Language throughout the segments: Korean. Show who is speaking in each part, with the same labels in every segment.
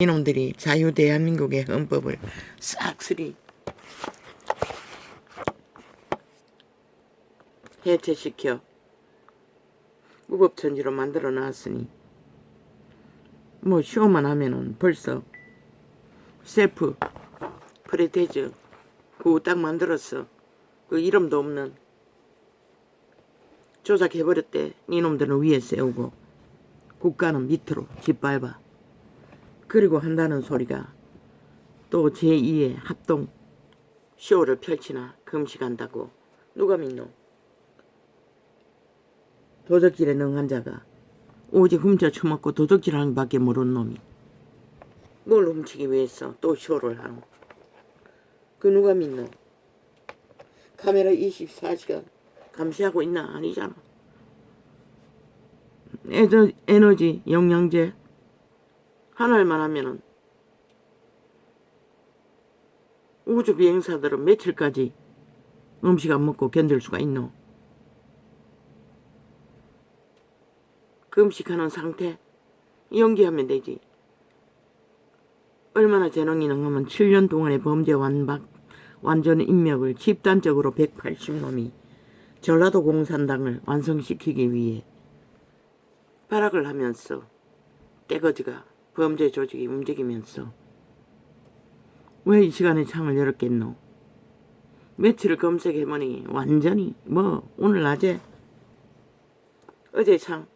Speaker 1: 이놈들이 자유대한민국의 헌법을 싹쓸이 해체시켜 무법천지로 만들어 놨으니 뭐 쇼만 하면은 벌써 셀프 프레테즈 그거 딱 만들었어. 그 이름도 없는 조작해버렸대. 이놈들은 위에 세우고 국가는 밑으로 짓밟아. 그리고 한다는 소리가 또 제2의 합동 쇼를 펼치나 금식한다고. 누가 믿노? 도적질에 능한 자가 오직 훔쳐 처먹고 도적질하는 밖에 모르는 놈이 뭘 훔치기 위해서 또 쇼를 하노? 그 누가 믿노? 카메라 24시간 감시하고 있나? 아니잖아. 에너지 영양제 하나만 하면은 우주 비행사들은 며칠까지 음식 안 먹고 견딜 수가 있노? 금식하는 상태 연기하면 되지. 얼마나 재능이 능하면 7년 동안의 범죄 완전 인맥을 집단적으로 180놈이 전라도 공산당을 완성시키기 위해 발악을 하면서 떼거지가 범죄 조직이 움직이면서 왜 이 시간에 창을 열었겠노? 며칠을 검색해보니 완전히 오늘 낮에 어제 창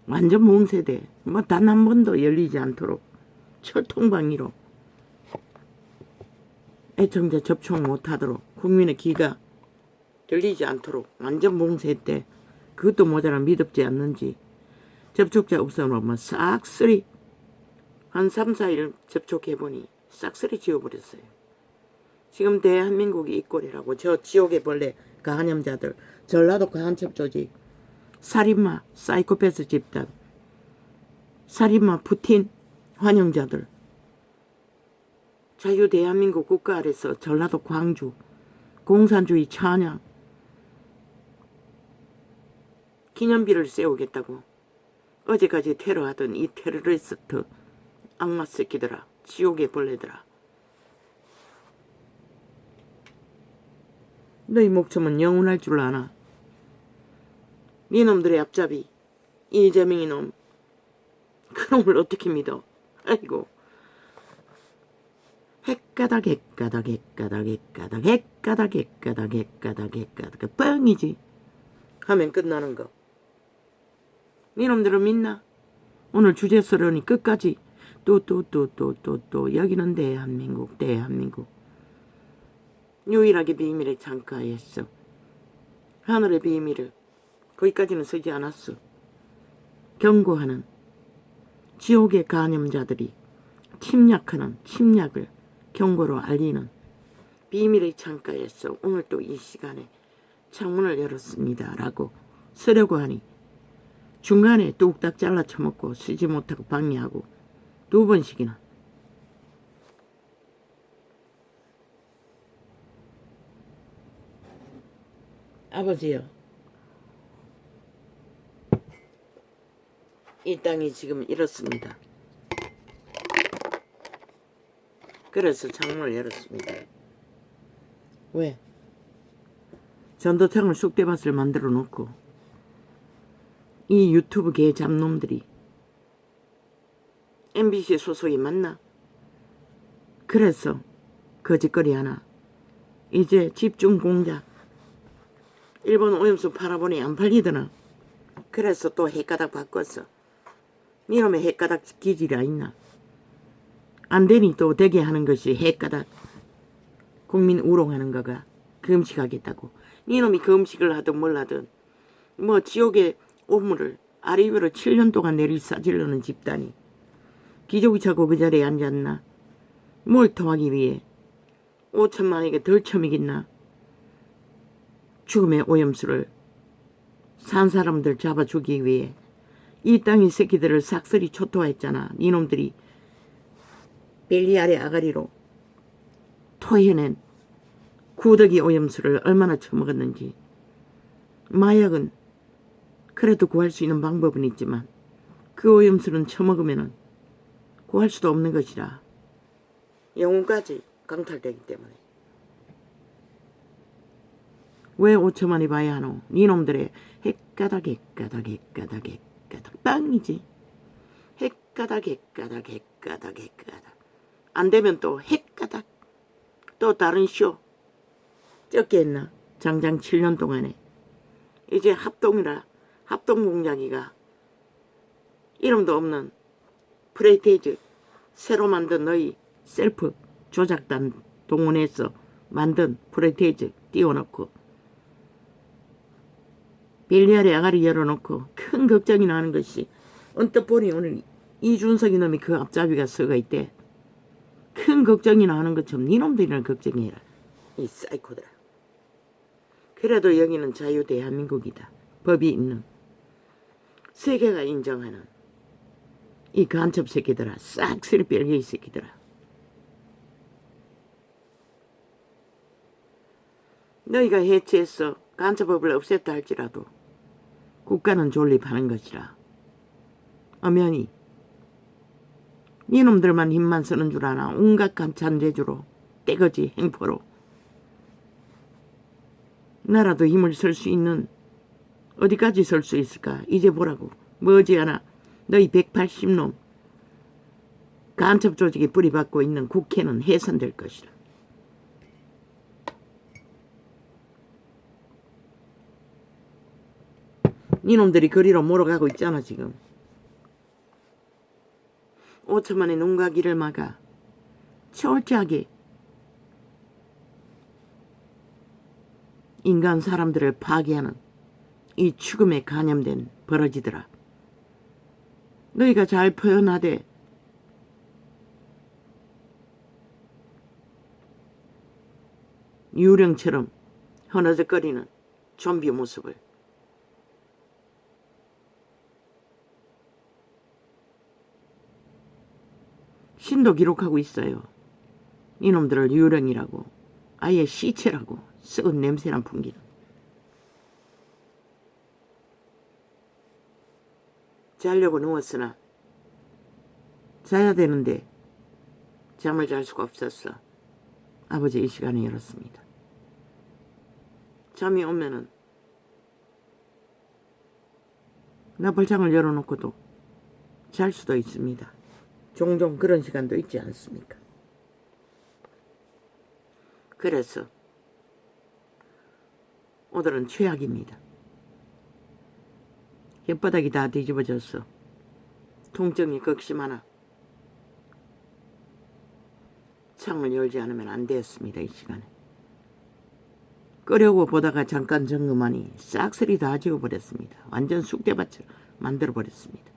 Speaker 1: 완전 몽세대 단 한 번도 열리지 않도록 철통방위로 애청자 접촉 못하도록 국민의 귀가 열리지 않도록 완전 몽세대. 그것도 모자라 미덥지 않는지 접촉자 없어놓으면 싹쓸이 한 3, 4일 접촉해보니 싹쓸이 지워버렸어요. 지금 대한민국이 이 꼴이라고. 저 지옥의 벌레 간염자들, 전라도 간첩 조직, 살인마 사이코패스 집단, 살인마 푸틴 환영자들, 자유대한민국 국가 아래서 전라도 광주 공산주의 찬양 기념비를 세우겠다고 어제까지 테러하던 이 테러리스트 악마 새끼들아, 지옥의 벌레들아. 너희 목숨은 영원할 줄 아나? 니놈들의 앞잡이 이재명이 놈 그놈을 어떻게 믿어? 아이고 핵가닥 뻥이지 하면 끝나는 거. 니놈들은 믿나? 오늘 주제스러우니 끝까지 또 여기는 대한민국 유일하게 비밀의 창가였어. 하늘의 비밀을 거기까지는 쓰지 않았어. 경고하는 지옥의 간염자들이 침략하는 침략을 경고로 알리는 비밀의 창가에서 오늘 또 이 시간에 창문을 열었습니다 라고 쓰려고 하니 중간에 뚝딱 잘라 쳐먹고 쓰지 못하고 방해하고 2번씩이나. 아버지요, 이 땅이 지금 이렇습니다. 그래서 창문을 열었습니다. 왜? 전도창을 쑥대밭을 만들어 놓고 이 유튜브 개 잡놈들이 MBC 소속이 맞나? 그래서 거짓거리 하나. 이제 집중 공작 일본 오염수 팔아보니 안 팔리더나. 그래서 또 핵가닥 바꿨어. 니놈의 핵가닥 기질이 있나? 안 되니 또 되게 하는 것이 핵가닥. 국민 우롱하는 거가 금식하겠다고. 니놈이 금식을 하든 뭘 하든 지옥의 오물을 아래 위로 7년 동안 내리 싸질러는 집단이 기저귀 차고 그 자리에 앉았나? 뭘 통하기 위해 5천만에게 덜 처먹겠나? 죽음의 오염수를 산 사람들 잡아주기 위해 이 땅의 새끼들을 싹쓸이 초토화했잖아. 니놈들이 벨리 아래 아가리로 토해낸 구더기 오염수를 얼마나 처먹었는지. 마약은 그래도 구할 수 있는 방법은 있지만 그 오염수는 처먹으면 구할 수도 없는 것이라. 영혼까지 강탈되기 때문에. 왜 5천만이 봐야 하노? 니놈들의 헷가닥 헷가닥 헷가닥 헷가닥 빵이지. 헷가닥 헷가닥 헷가닥 헷가닥. 안 되면 또 헷가닥. 또 다른 쇼. 적게 했나? 장장 7년 동안에. 이제 합동이라 합동공작이가 이름도 없는 프레이테이즈 새로 만든 너희 셀프 조작단 동원해서 만든 프레이테이즈 띄워놓고 빌리알의 아가리 열어놓고 큰 걱정이 나는 것이 언뜻 보니 오늘 이준석이 놈이 그 앞잡이가 서가 있대. 큰 걱정이 나는 것처럼 니놈들이랑 걱정해라. 이 사이코들아. 그래도 여기는 자유 대한민국이다. 법이 있는. 세계가 인정하는 이 간첩 새끼들아. 싹쓸이 뺄게 이 새끼들아. 너희가 해체해서 간첩법을 없앴다 할지라도 국가는 존립하는 것이라. 엄연히 니놈들만 힘만 쓰는 줄 아나. 온갖 간찬제주로 떼거지 행포로 나라도 힘을 쓸 수 있는 어디까지 쓸 수 있을까? 이제 보라고. 머지않아 너희 180놈 간첩 조직이 뿌리박고 있는 국회는 해산될 것이라. 니놈들이 거리로 몰아가고 있잖아 지금. 5천만의 눈과 귀를 막아 철저하게 인간 사람들을 파괴하는 이 죽음에 간염된 버러지들아. 너희가 잘 표현하되 유령처럼 허너적거리는 좀비 모습을 신도 기록하고 있어요. 이놈들을 유령이라고, 아예 시체라고, 썩은 냄새난 풍기는. 자려고 누웠으나 자야 되는데 잠을 잘 수가 없었어. 아버지 이 시간에 열었습니다. 잠이 오면은 나발장을 열어놓고도 잘 수도 있습니다. 종종 그런 시간도 있지 않습니까? 그래서 오늘은 최악입니다. 혓바닥이 다 뒤집어졌어. 통증이 극심하나 창을 열지 않으면 안 되었습니다. 이 시간에. 끄려고 보다가 잠깐 점검하니 싹쓸이 다 지워버렸습니다. 완전 쑥대밭을 만들어버렸습니다.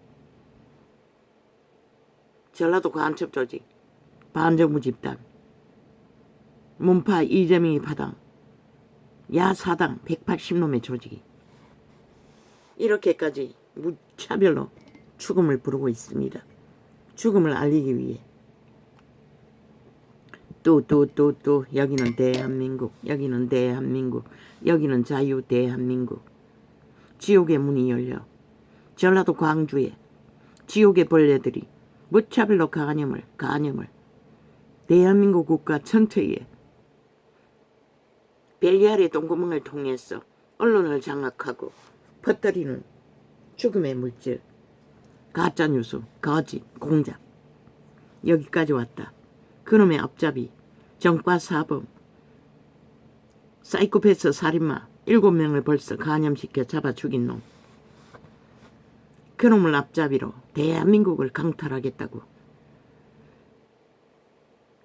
Speaker 1: 전라도 간첩 조직, 반정부 집단, 문파 이재명이 파당, 야사당 180놈의 조직이 이렇게까지 무차별로 죽음을 부르고 있습니다. 죽음을 알리기 위해 또 여기는 대한민국, 여기는 대한민국, 여기는 자유 대한민국. 지옥의 문이 열려 전라도 광주에 지옥의 벌레들이 무차별로 간염을 대한민국 국가 전체에 벨리알의 똥구멍을 통해서 언론을 장악하고 퍼뜨리는 죽음의 물질, 가짜뉴스, 거짓, 공작. 여기까지 왔다. 그놈의 앞잡이, 정과사범, 사이코패스 살인마 7명을 벌써 간염시켜 잡아 죽인 놈. 그놈을 앞잡이로 대한민국을 강탈하겠다고.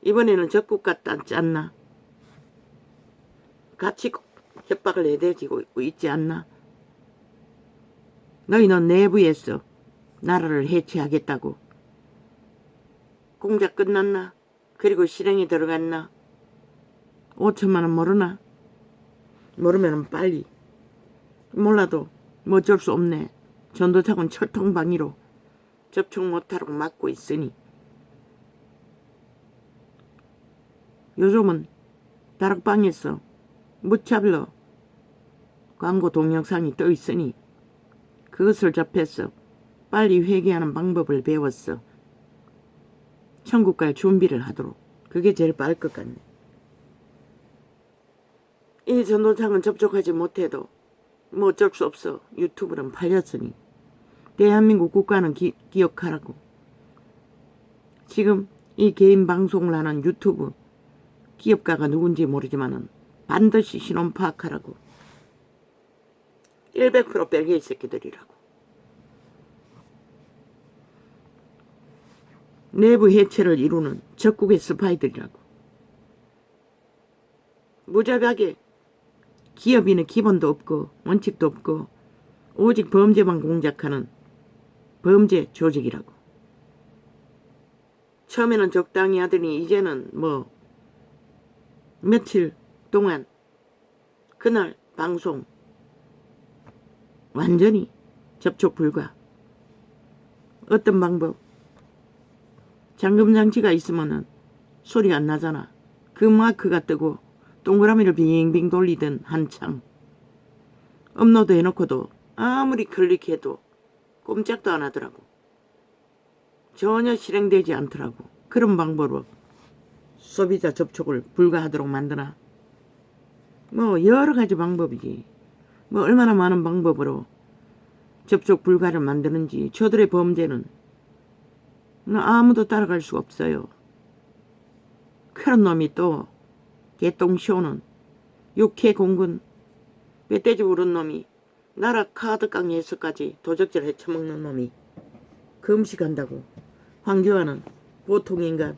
Speaker 1: 이번에는 적국가 짰나? 같이 협박을 내대지고 있지 않나? 너희는 내부에서 나라를 해체하겠다고. 공작 끝났나? 그리고 실행에 들어갔나? 5천만 원 모르나? 모르면 빨리. 몰라도 뭐 어쩔 수 없네. 전도착은 철통방위로 접촉 못하라고 막고 있으니. 요즘은 다락방에서 무차별로 광고 동영상이 떠 있으니 그것을 접해서 빨리 회개하는 방법을 배웠어. 천국 갈 준비를 하도록. 그게 제일 빠를 것 같네. 이 전도창은 접촉하지 못해도 뭐 어쩔 수 없어. 유튜브는 팔렸으니. 대한민국 국가는 기억하라고. 지금 이 개인 방송을 하는 유튜브 기업가가 누군지 모르지만은 반드시 신원 파악하라고. 100% 벨기에 새끼들이라고. 내부 해체를 이루는 적국의 스파이들이라고. 무자비하게 기업인의 기본도 없고 원칙도 없고 오직 범죄만 공작하는 범죄 조직이라고. 처음에는 적당히 하더니 이제는 뭐 며칠 동안 그날 방송 완전히 접촉 불가. 어떤 방법? 잠금장치가 있으면은 소리가 안 나잖아. 그 마크가 뜨고 동그라미를 빙빙 돌리던 한창 업로드 해놓고도 아무리 클릭해도 꼼짝도 안 하더라고. 전혀 실행되지 않더라고. 그런 방법으로 소비자 접촉을 불가하도록 만드나? 뭐 여러 가지 방법이지. 뭐 얼마나 많은 방법으로 접촉 불가를 만드는지. 저들의 범죄는 아무도 따라갈 수가 없어요. 그런 놈이 또 개똥쇼는 육해 공군 멧돼지 부른 놈이 나라 카드 깡에서까지 도적질 해쳐먹는 놈이 금식한다고. 황교안은 보통 인간,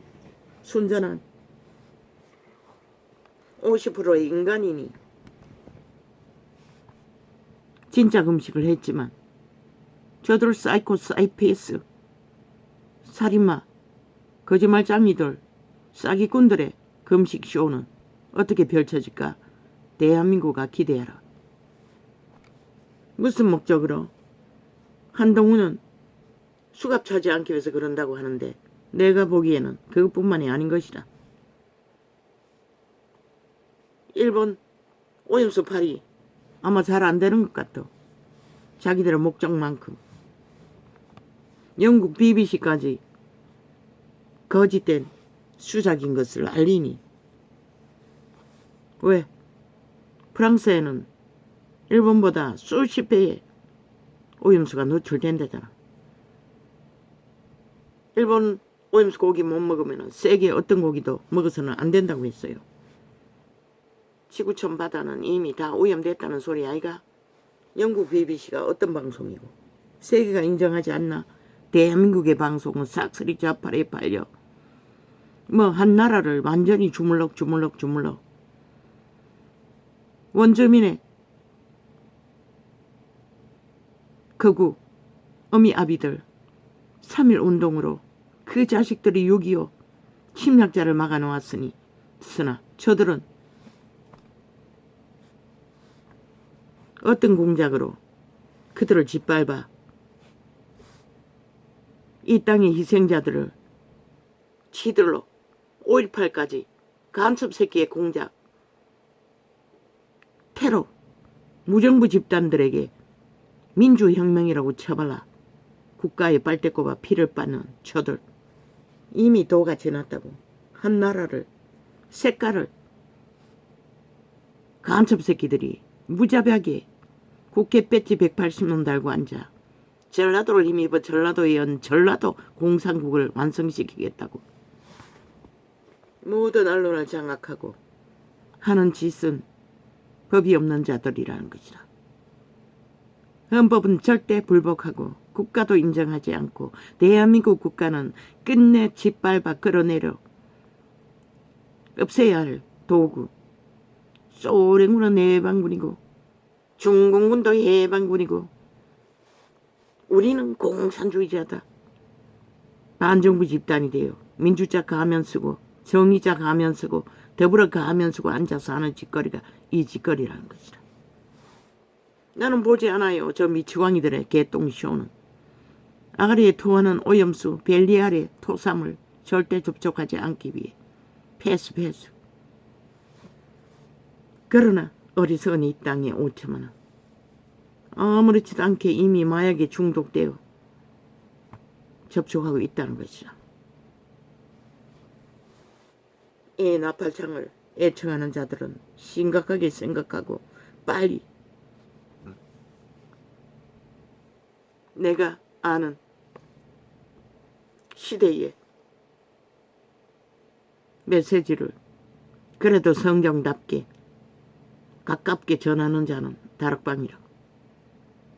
Speaker 1: 순전한 50%의 인간이니 진짜 금식을 했지만 저들 사이코 사이패스 살인마 거짓말장이들 사기꾼들의 금식 쇼는 어떻게 펼쳐질까? 대한민국아 기대하라. 무슨 목적으로? 한동훈은 수갑 차지 않기 위해서 그런다고 하는데 내가 보기에는 그것뿐만이 아닌 것이다. 일본 오염수 팔이 아마 잘 안 되는 것 같아. 자기들의 목적만큼. 영국 BBC까지 거짓된 수작인 것을 알리니. 왜? 프랑스에는 일본보다 수십 배의 오염수가 노출된다잖아. 일본 오염수 고기 못 먹으면 세계 어떤 고기도 먹어서는 안 된다고 했어요. 지구촌 바다는 이미 다 오염됐다는 소리 아이가? 영국 BBC가 어떤 방송이고 세계가 인정하지 않나? 대한민국의 방송은 싹쓸이 좌파에 팔려. 뭐 한 나라를 완전히 주물럭 원주민의 거구 어미 아비들 3.1 운동으로 그 자식들이 6.25 침략자를 막아놓았으니 쓰나 저들은 어떤 공작으로 그들을 짓밟아 이 땅의 희생자들을 지들로 5.18까지 간첩 새끼의 공작 테러 무정부 집단들에게 민주혁명이라고 쳐발라 국가의 빨대 꼽아 피를 빠는 저들 이미 도가 지났다고. 한 나라를 색깔을 간첩 새끼들이 무자비하게 국회 배지 180년 달고 앉아 전라도를 힘입어 전라도에 연 전라도 공산국을 완성시키겠다고. 모든 언론을 장악하고 하는 짓은 법이 없는 자들이라는 것이다. 헌법은 절대 불복하고 국가도 인정하지 않고 대한민국 국가는 끝내 짓밟아 끌어내려 없애야 할 도구. 소련군은 해방군이고 중공군도 해방군이고 우리는 공산주의자다. 반정부 집단이 되어 민주자 가면 쓰고 정의자 가면 쓰고 더불어 가면 쓰고 앉아서 하는 짓거리가 이 짓거리라는 것이다. 나는 보지 않아요. 저 미치광이들의 개똥쇼는. 아가리에 토하는 오염수 벨리알의 토삼을 절대 접촉하지 않기 위해 패스. 그러나 어리석은 이 땅에 5천만원 아무렇지도 않게 이미 마약에 중독되어 접촉하고 있다는 것이다. 이 나팔창을 애청하는 자들은 심각하게 생각하고 빨리 내가 아는 시대의 메시지를 그래도 성경답게 가깝게 전하는 자는 다락방이라.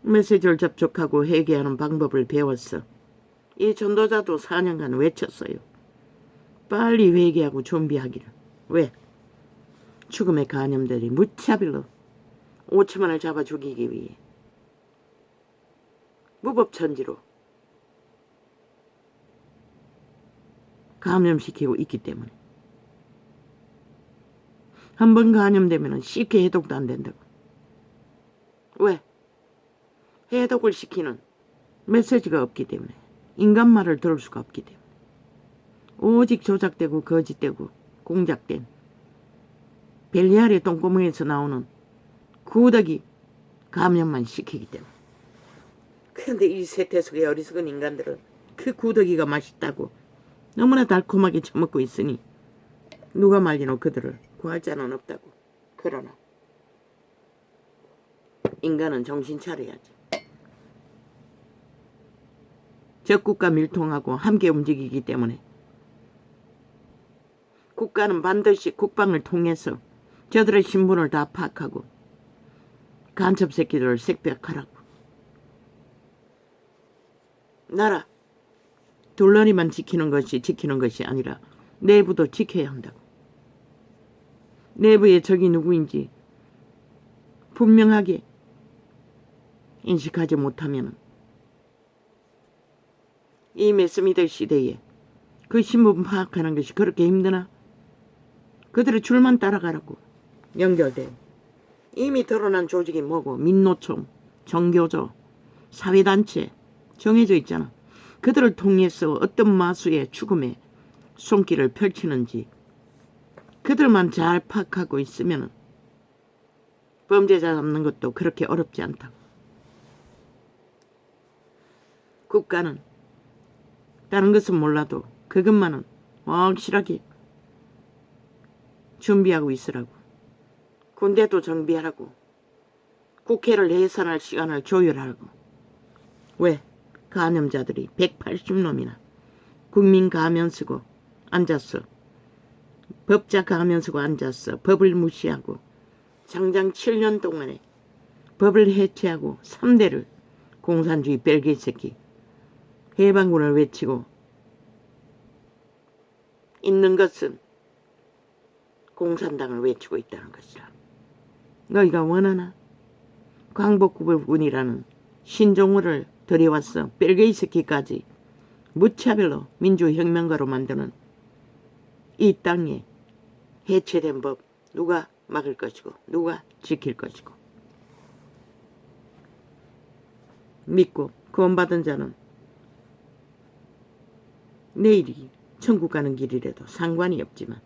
Speaker 1: 메시지를 접촉하고 회개하는 방법을 배웠어. 이 전도자도 4년간 외쳤어요. 빨리 회개하고 준비하기를. 왜? 죽음의 간염들이 무차별로 5천만을 잡아 죽이기 위해 무법천지로 감염시키고 있기 때문에 한 번 감염되면 쉽게 해독도 안 된다고. 왜? 해독을 시키는 메시지가 없기 때문에, 인간 말을 들을 수가 없기 때문에, 오직 조작되고 거짓되고 공작된 벨리알의 똥구멍에서 나오는 구더기 감염만 시키기 때문에. 그런데 이 세태 속의 어리석은 인간들은 그 구더기가 맛있다고 너무나 달콤하게 처먹고 있으니 누가 말리노 그들을 구할 자는 없다고. 그러나 인간은 정신 차려야지. 적국과 밀통하고 함께 움직이기 때문에 국가는 반드시 국방을 통해서 저들의 신분을 다 파악하고 간첩 새끼들을 색백하라고. 나라 둘러리만 지키는 것이 아니라 내부도 지켜야 한다고. 내부의 적이 누구인지 분명하게 인식하지 못하면 이 매스미더 시대에 그 신분 파악하는 것이 그렇게 힘드나? 그들의 줄만 따라가라고 연결돼. 이미 드러난 조직이 뭐고 민노총, 정교조, 사회단체 정해져 있잖아. 그들을 통해서 어떤 마수의 죽음에 손길을 펼치는지 그들만 잘 파악하고 있으면 범죄자 잡는 것도 그렇게 어렵지 않다고. 국가는 다른 것은 몰라도 그것만은 확실하게 준비하고 있으라고. 군대도 정비하라고. 국회를 해산할 시간을 조율하라고. 왜? 간염자들이 180놈이나 국민 가면 쓰고 앉았어. 법자 가면 쓰고 앉았어. 법을 무시하고 장장 7년 동안에 법을 해체하고 3대를 공산주의 벨기에 새끼 해방군을 외치고 있는 것은 공산당을 외치고 있다는 것이라. 너희가 원하나? 광복군이라는 신종호를 들여왔어. 벨기에 새끼까지 무차별로 민주혁명가로 만드는 이 땅에 해체된 법 누가 막을 것이고 누가 지킬 것이고. 믿고 구원받은 자는 내일이 천국 가는 길이라도 상관이 없지만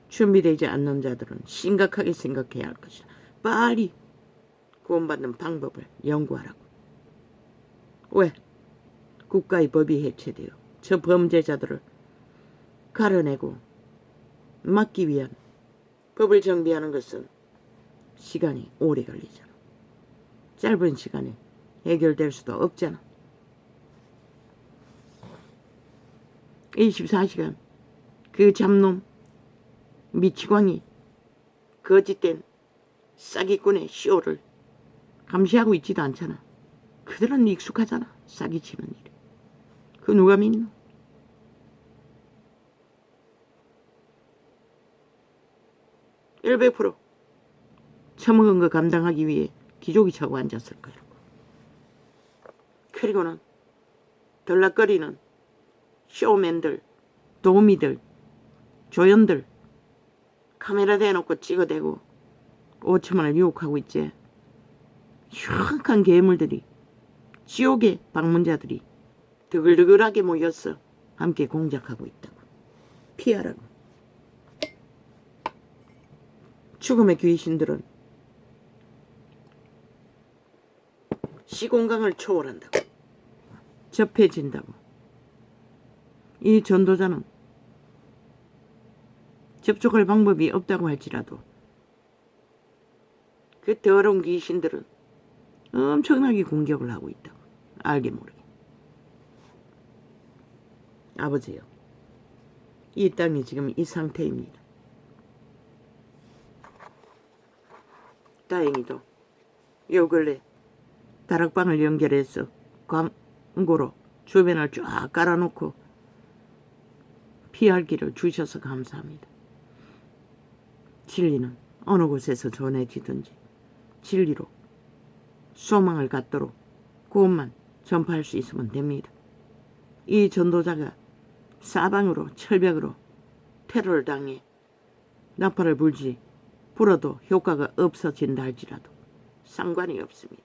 Speaker 1: 준비되지 않는 자들은 심각하게 생각해야 할 것이다. 빨리 구원받는 방법을 연구하라고. 왜? 국가의 법이 해체되어 저 범죄자들을 가려내고 막기 위한 법을 정비하는 것은 시간이 오래 걸리잖아. 짧은 시간에 해결될 수도 없잖아. 24시간 그 잡놈 미치광이 거짓된 사기꾼의 쇼를 감시하고 있지도 않잖아. 그들은 익숙하잖아. 사기치는 일에. 그 누가 믿노? (100% 처먹은 거 감당하기 위해 기저귀 차고 앉았을 거라고. 그리고는 덜락거리는 쇼맨들, 도우미들, 조연들 카메라 대놓고 찍어대고 5천만을 유혹하고 있지. 흉악한 괴물들이, 지옥의 방문자들이 드글드글하게 모여서 함께 공작하고 있다고. 피하라고. 죽음의 귀신들은 시공간을 초월한다고. 접해진다고. 이 전도자는 접촉할 방법이 없다고 할지라도 그 더러운 귀신들은 엄청나게 공격을 하고 있다고. 알게 모르게. 아버지요, 이 땅이 지금 이 상태입니다. 다행히도 요 근래 다락방을 연결해서 광고로 주변을 쫙 깔아놓고 피할 길을 주셔서 감사합니다. 진리는 어느 곳에서 전해지든지 진리로 소망을 갖도록 그것만 전파할 수 있으면 됩니다. 이 전도자가 사방으로 철벽으로 테러를 당해 나팔을 불어도 효과가 없어진다 할지라도 상관이 없습니다.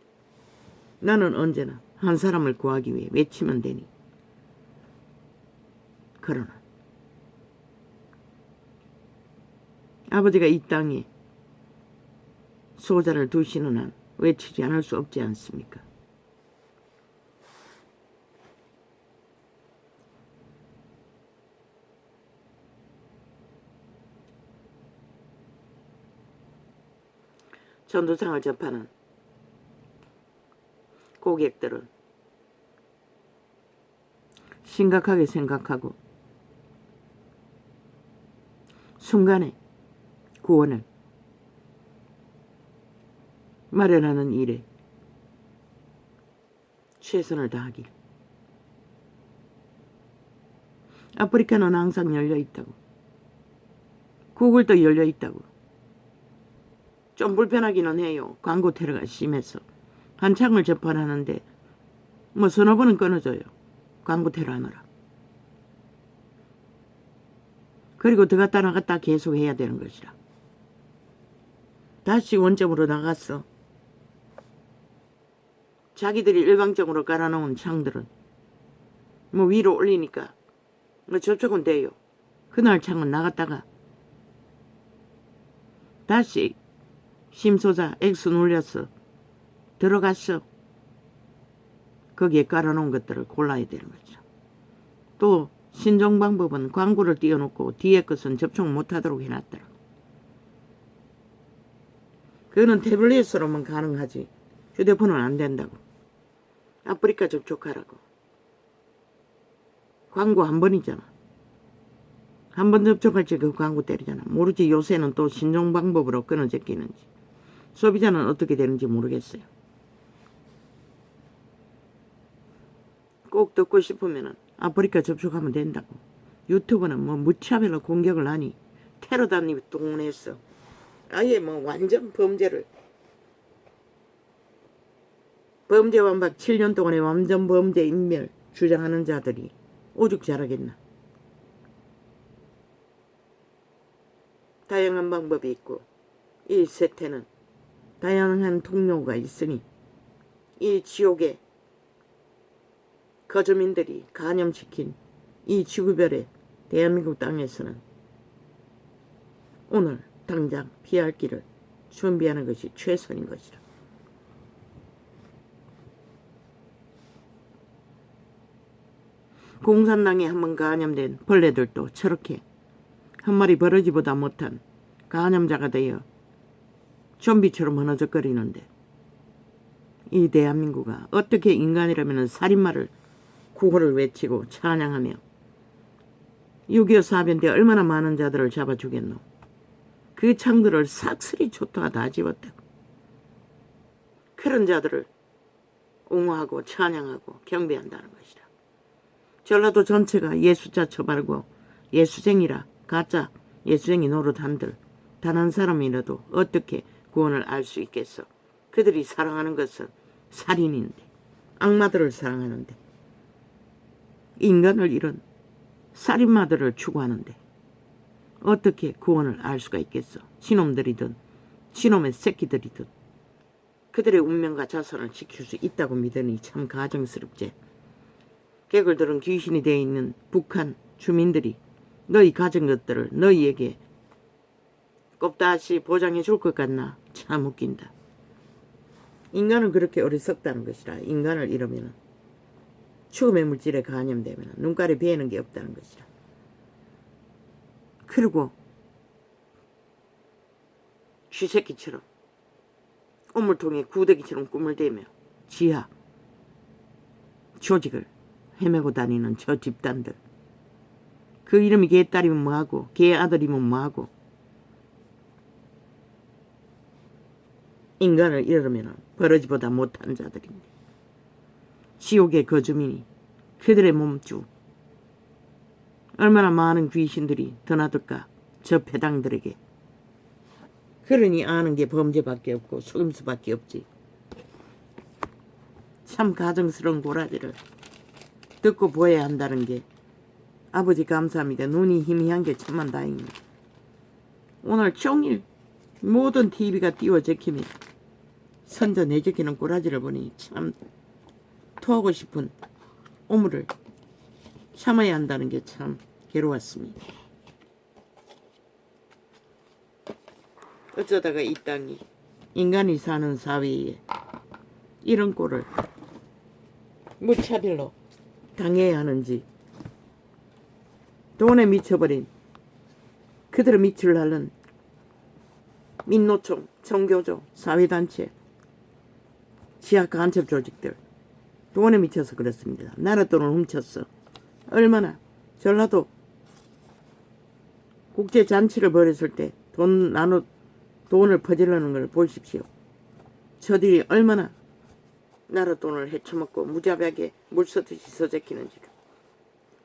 Speaker 1: 나는 언제나 한 사람을 구하기 위해 외치면 되니. 그러나 아버지가 이 땅에 소자를 두시는 한 외치지 않을 수 없지 않습니까? 전도상을 접하는 고객들은 심각하게 생각하고 순간에 구원을 마련하는 일에 최선을 다하길. 아프리카는 항상 열려있다고. 구글도 열려있다고. 좀 불편하기는 해요. 광고 테러가 심해서. 한창을 접근하는데 뭐 서너 번은 끊어져요. 광고 테러 하느라. 그리고 들어갔다 나갔다 계속 해야 되는 것이라. 다시 원점으로 나갔어. 자기들이 일방적으로 깔아놓은 창들은 뭐 위로 올리니까 뭐 접촉은 돼요. 그날 창은 나갔다가 다시 심소자 X 눌려서 들어갔어. 거기에 깔아놓은 것들을 골라야 되는 거죠. 또 신종 방법은 광고를 띄워놓고 뒤에 것은 접촉 못하도록 해놨더라. 그거는 태블릿으로만 가능하지 휴대폰은 안 된다고. 아프리카 접촉하라고. 광고 한 번이잖아. 한 번 접촉할 때 그 광고 때리잖아. 모르지 요새는 또 신종 방법으로 끊어졌기는지. 소비자는 어떻게 되는지 모르겠어요. 꼭 듣고 싶으면 아프리카 접촉하면 된다고. 유튜브는 뭐 무차별로 공격을 하니 테러단이 동원했어. 아예 뭐 완전 범죄 완박 7년 동안의 완전 범죄 인멸 주장하는 자들이 오죽 잘하겠나. 다양한 방법이 있고 이 세태는 다양한 통로가 있으니 이 지옥에 거주민들이 간염시킨 이 지구별의 대한민국 땅에서는 오늘 당장 피할 길을 준비하는 것이 최선인 것이라. 공산당에 한번 간염된 벌레들도 저렇게 한 마리 버러지보다 못한 간염자가 되어 좀비처럼 흐느적거리는데 이 대한민국아 어떻게 인간이라면 살인마를 구호를 외치고 찬양하며 6.25 사변 때 얼마나 많은 자들을 잡아 죽였노. 그 창들을 싹쓸이 초토화 다 집었다고. 그런 자들을 옹호하고 찬양하고 경배한다는 것이라. 전라도 전체가 예수자 처발고 예수쟁이라 가짜 예수쟁이 노릇한들 단 한 사람이라도 어떻게 구원을 알 수 있겠어. 그들이 사랑하는 것은 살인인데 악마들을 사랑하는데 인간을 잃은 살인마들을 추구하는데 어떻게 구원을 알 수가 있겠어. 지놈들이든 지놈의 새끼들이든 그들의 운명과 자손을 지킬 수 있다고 믿으니 참 가증스럽지. 개굴들은 귀신이 되어 있는 북한 주민들이 너희 가진 것들을 너희에게 꼽다시 보장해 줄 것 같나. 참 웃긴다. 인간은 그렇게 어리석다는 것이라. 인간을 잃으면 죽음의 물질에 간염되면 눈깔에 베이는 게 없다는 것이라. 그리고 쥐새끼처럼 우물통에 구데기처럼 꿈을 대며 지하 조직을 헤매고 다니는 저 집단들. 그 이름이 개딸이면 뭐하고 개 아들이면 뭐하고 인간을 이르면 버러지보다 못한 자들인데 지옥의 거주민이 그들의 몸주. 얼마나 많은 귀신들이 드나들까 저 패당들에게. 그러니 아는 게 범죄밖에 없고 속임수밖에 없지. 참 가정스러운 고라지를 듣고 보여야 한다는 게 아버지 감사합니다. 눈이 희미한 게 천만 다행입니다. 오늘 종일 모든 TV가 띄워 적히며 선전 내적히는 꼬라지를 보니 참 토하고 싶은 오물을 참아야 한다는 게 참 괴로웠습니다. 어쩌다가 이 땅이 인간이 사는 사회에 이런 꼴을 무차별로 당해야 하는지. 돈에 미쳐버린 그들의 밑을 앓는 민노총, 종교조, 사회단체, 지하 간첩 조직들 돈에 미쳐서 그렇습니다. 나라 돈을 훔쳤어. 얼마나 전라도 국제잔치를 벌였을 때 돈을 퍼질러는 걸 보십시오. 저들이 얼마나 나라 돈을 헤쳐먹고 무자비하게 물서듯이 써제키는지를.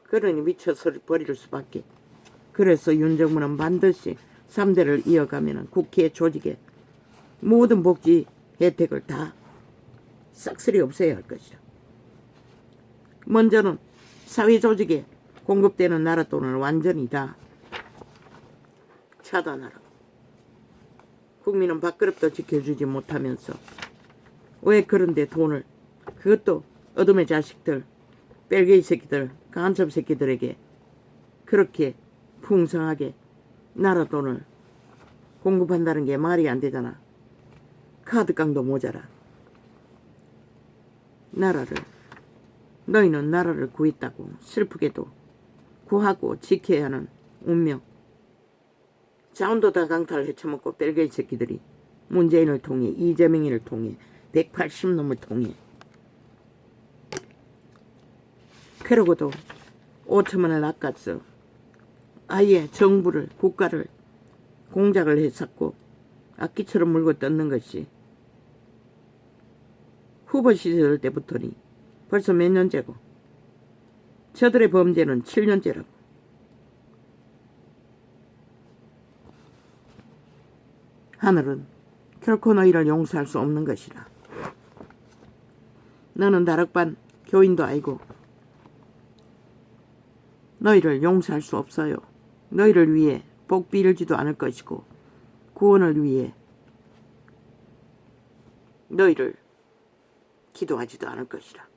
Speaker 1: 그러니 미쳐서 버릴 수밖에. 그래서 윤정문은 반드시 3대를 이어가면 국회 조직에 모든 복지 혜택을 다 싹쓸이 없애야 할 것이라. 먼저는 사회조직에 공급되는 나라 돈을 완전히 다 차단하라고. 국민은 밥그릇도 지켜주지 못하면서 왜 그런데 돈을, 그것도 어둠의 자식들, 뺄개이 새끼들, 간첩 새끼들에게 그렇게 풍성하게 나라 돈을 공급한다는 게 말이 안 되잖아. 카드깡도 모자라. 너희는 나라를 구했다고 슬프게도 구하고 지켜야 하는 운명. 자운도 다 강탈을 헤쳐먹고 뺄개이 새끼들이 문재인을 통해 이재명이를 통해 180놈을 통해 그러고도 5천만을 낚았어. 아예 정부를 국가를 공작을 했었고 악기처럼 물고 뜯는 것이 후보 시절 때부터니 벌써 몇 년째고 저들의 범죄는 7년째라고. 하늘은 결코 너희를 용서할 수 없는 것이라. 너는 다락반 교인도 아니고 너희를 용서할 수 없어요. 너희를 위해 복 빌지도 않을 것이고 구원을 위해 너희를 기도하지도 않을 것이라.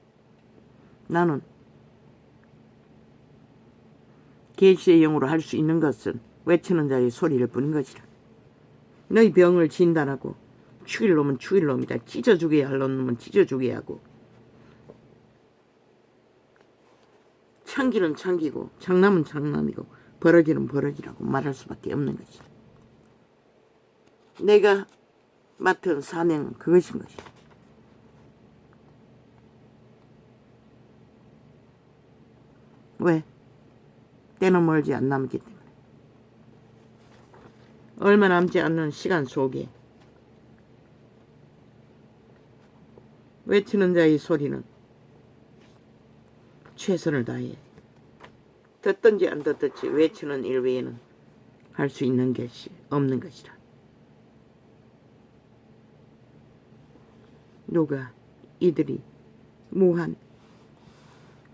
Speaker 1: 나는 계시의 영으로 할 수 있는 것은 외치는 자의 소리를 뿐인 것이라. 너희 병을 진단하고 죽일 놈은 죽일 놈이다. 찢어 죽여야 할 놈은 찢어 죽여야 하고 창기는 창기고 장남은 장남이고 버러지는 버러지라고 말할 수밖에 없는 것이다. 내가 맡은 사명은 그것인 것이다. 왜? 때는 멀지 안 남기 때문에. 얼마 남지 않는 시간 속에 외치는 자의 소리는 최선을 다해 듣든지 안 듣든지 외치는 일 외에는 할 수 있는 것이 없는 것이라. 누가 이들이 무한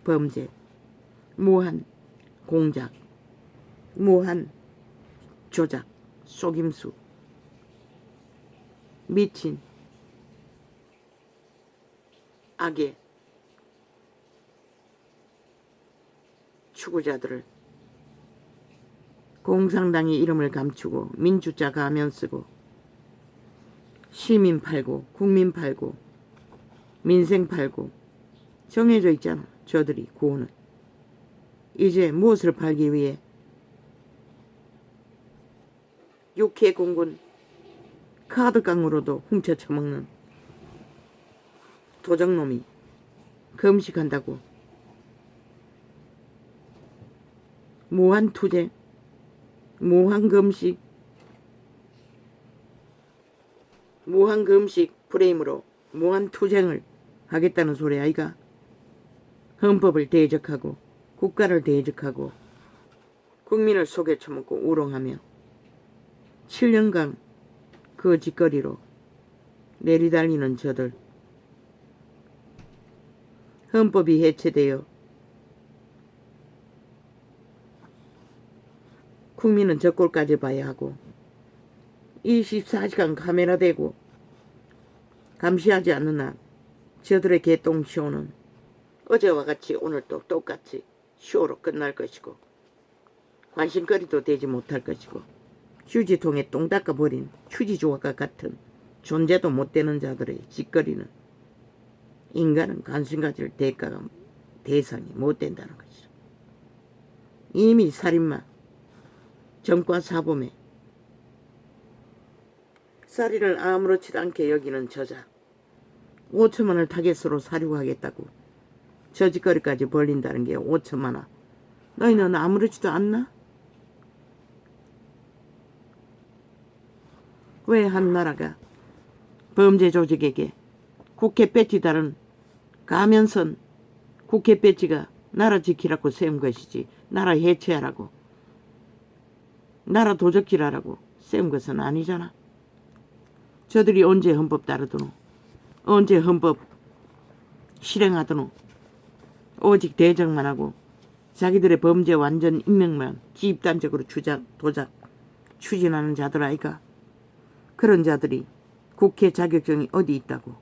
Speaker 1: 범죄, 무한 공작, 무한 조작, 속임수, 미친 악의 추구자들을 공산당의 이름을 감추고 민주자 가면 쓰고 시민 팔고 국민 팔고 민생 팔고 정해져 있잖아. 저들이 구호는. 이제 무엇을 팔기 위해 육해 공군 카드깡으로도 훔쳐 처먹는 도적놈이 금식한다고 무한투쟁, 무한금식, 무한금식 프레임으로 무한투쟁을 하겠다는 소리 아이가? 헌법을 대적하고 국가를 대적하고 국민을 속에 처먹고 우롱하며 7년간 그 짓거리로 내리달리는 저들, 헌법이 해체되어 국민은 저 꼴까지 봐야 하고 24시간 카메라 대고 감시하지 않는 한 저들의 개똥 쇼는 어제와 같이 오늘도 똑같이 쇼로 끝날 것이고 관심거리도 되지 못할 것이고 휴지통에 똥 닦아버린 휴지조각과 같은 존재도 못되는 자들의 짓거리는 인간은 관심 가질 대상이 못된다는 것이죠. 이미 살인마, 전과사범에 쌀이를 아무렇지도 않게 여기는 저자 5천만을 타겟으로 사료하겠다고 저 짓거리까지 벌린다는 게 5천만원. 너희는 아무렇지도 않나? 왜 한 나라가 범죄 조직에게 국회 배지 다른 가면선 국회 배지가 나라 지키라고 세운 것이지 나라 해체하라고 나라 도적질하라고 세운 것은 아니잖아. 저들이 언제 헌법 따르더노? 언제 헌법 실행하더노? 오직 대적만 하고 자기들의 범죄 완전 인명만 기입단적으로 주작, 도작, 추진하는 자들 아이가? 그런 자들이 국회 자격증이 어디 있다고?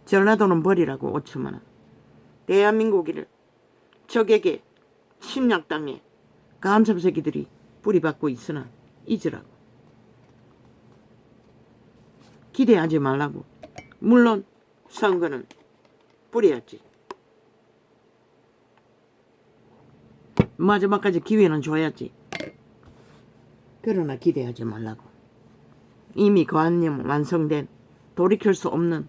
Speaker 1: 전라도는 버리라고 5천만원. 대한민국을 적에게 침략당해 감sam새끼들이 뿌리박고 있으나 잊으라고. 기대하지 말라고. 물론 선거는 뿌려야지. 마지막까지 기회는 줘야지. 그러나 기대하지 말라고. 이미 관념 완성된 돌이킬 수 없는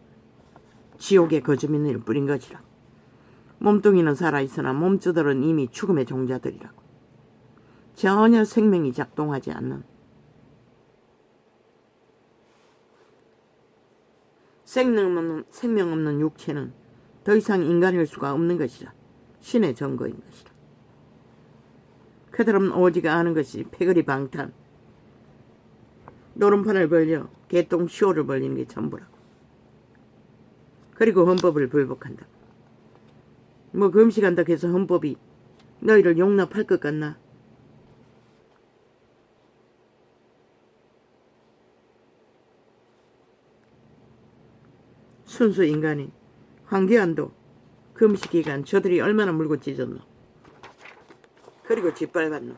Speaker 1: 지옥의 거주민을 뿌린 것이라. 몸뚱이는 살아있으나 몸주들은 이미 죽음의 종자들이라고. 전혀 생명이 작동하지 않는 생명 없는 육체는 더 이상 인간일 수가 없는 것이라. 신의 증거인 것이라. 그들은 오직 아는 것이 패거리 방탄, 노름판을 벌려 개똥 쇼를 벌리는 게 전부라고. 그리고 헌법을 불복한다. 뭐 금식한다고 해서 헌법이 너희를 용납할 것 같나? 순수 인간인 황교안도 금식기간 저들이 얼마나 물고 찢었노. 그리고 짓밟았노.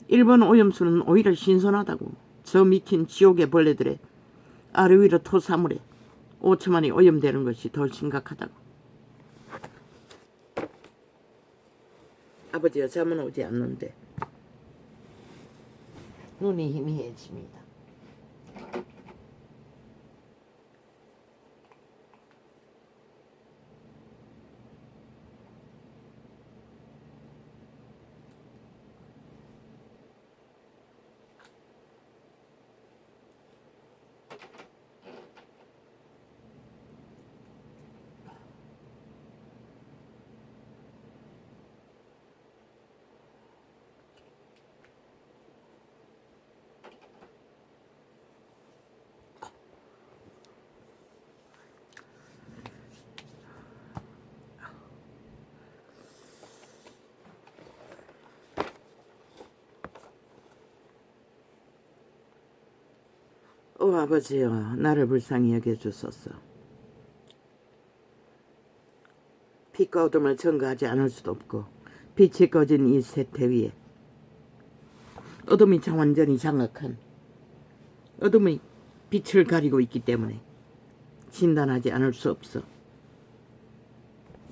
Speaker 1: 일본 오염수는 오히려 신선하다고. 저 미친 지옥의 벌레들의 아래 위로 토사물에 5천만이 오염되는 것이 더 심각하다고. 아버지가 잠은 오지 않는데 눈이 희미해집니다. 아버지여, 나를 불쌍히 여겨주소서. 빛과 어둠을 전가하지 않을 수도 없고 빛이 꺼진 이 세태 위에 어둠이 완전히 장악한 어둠의 빛을 가리고 있기 때문에 진단하지 않을 수 없어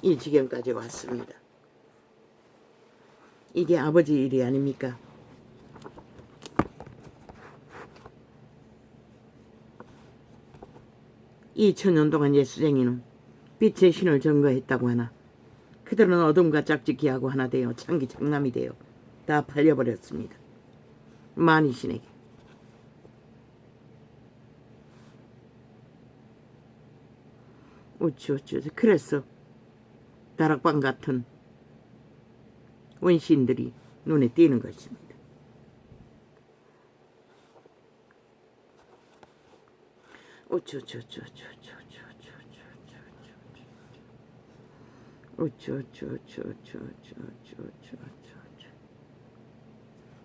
Speaker 1: 이 지경까지 왔습니다. 이게 아버지 일이 아닙니까? 2000년 동안 예수쟁이는 빛의 신을 증거했다고 하나 그들은 어둠과 짝짓기하고 하나 되어 창기장남이 되어 다 팔려버렸습니다. 만이신에게. 어찌 그래서 다락방 같은 원시인들이 눈에 띄는 것입니다.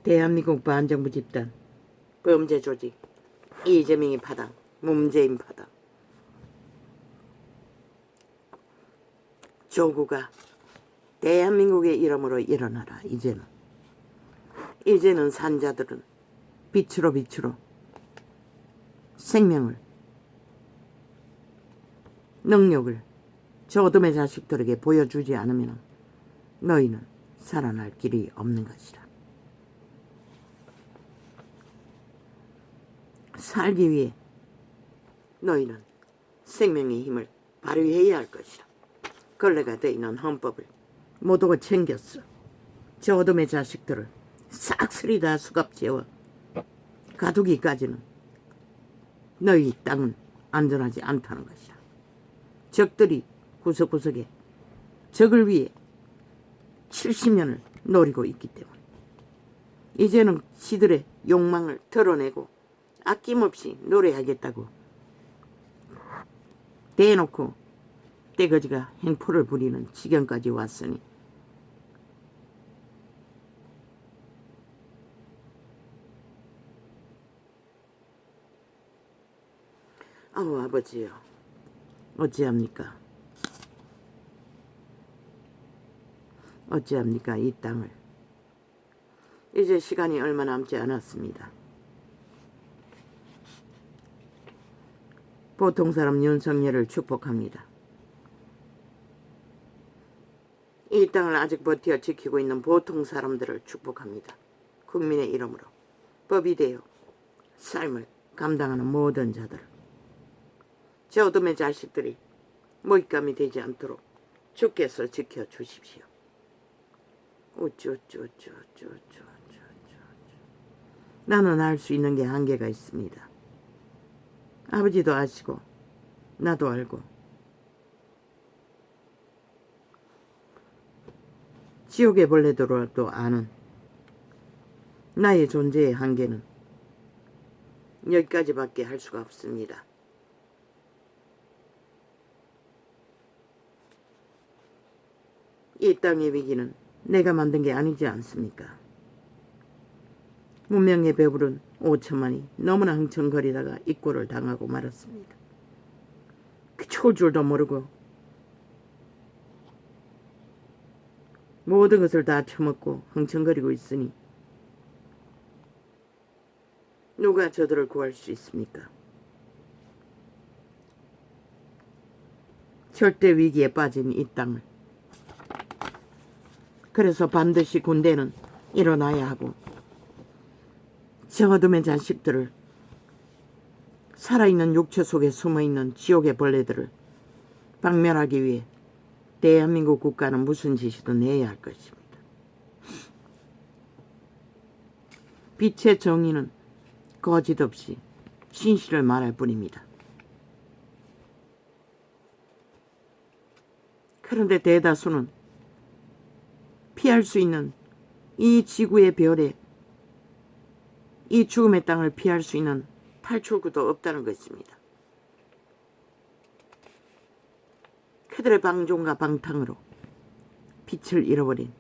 Speaker 1: 대한민국 반정부 집단 범죄 조직 이재명이 파당 문재인 파당 조국아 대한민국의 이름으로 일어나라. 이제는 산자들은 빛으로 생명을 능력을 저 어둠의 자식들에게 보여주지 않으면 너희는 살아날 길이 없는 것이라. 살기 위해 너희는 생명의 힘을 발휘해야 할 것이라. 걸레가 되어 있는 헌법을 모두가 챙겼어. 저 어둠의 자식들을 싹쓸이 다 수갑채워 가두기까지는 너희 땅은 안전하지 않다는 것이라. 적들이 구석구석에 적을 위해 70년을 노리고 있기 때문에 이제는 지들의 욕망을 드러내고 아낌없이 노래하겠다고 대놓고 떼거지가 행포를 부리는 지경까지 왔으니 아우 아버지요 어찌합니까 이 땅을. 이제 시간이 얼마 남지 않았습니다. 보통 사람 윤석열을 축복합니다. 이 땅을 아직 버티어 지키고 있는 보통 사람들을 축복합니다. 국민의 이름으로 법이 되어 삶을 감당하는 모든 자들을 저 어둠의 자식들이 먹잇감이 되지 않도록 주께서 지켜주십시오. 나는 알 수 있는 게 한계가 있습니다. 아버지도 아시고 나도 알고 지옥의 벌레들도 아는 나의 존재의 한계는 여기까지밖에 할 수가 없습니다. 이 땅의 위기는 내가 만든 게 아니지 않습니까? 문명에 배부른 5천만이 너무나 흥청거리다가 입고를 당하고 말았습니다. 그 추울 줄도 모르고 모든 것을 다 처먹고 흥청거리고 있으니 누가 저들을 구할 수 있습니까? 절대 위기에 빠진 이 땅을. 그래서 반드시 군대는 일어나야 하고 저 어둠의 자식들을 살아있는 육체 속에 숨어있는 지옥의 벌레들을 박멸하기 위해 대한민국 국가는 무슨 지시든 해야 할 것입니다. 빛의 정의는 거짓 없이 진실을 말할 뿐입니다. 그런데 대다수는 피할 수 있는 이 지구의 별에 이 죽음의 땅을 피할 수 있는 탈출구도 없다는 것입니다. 그들의 방종과 방탕으로 빛을 잃어버린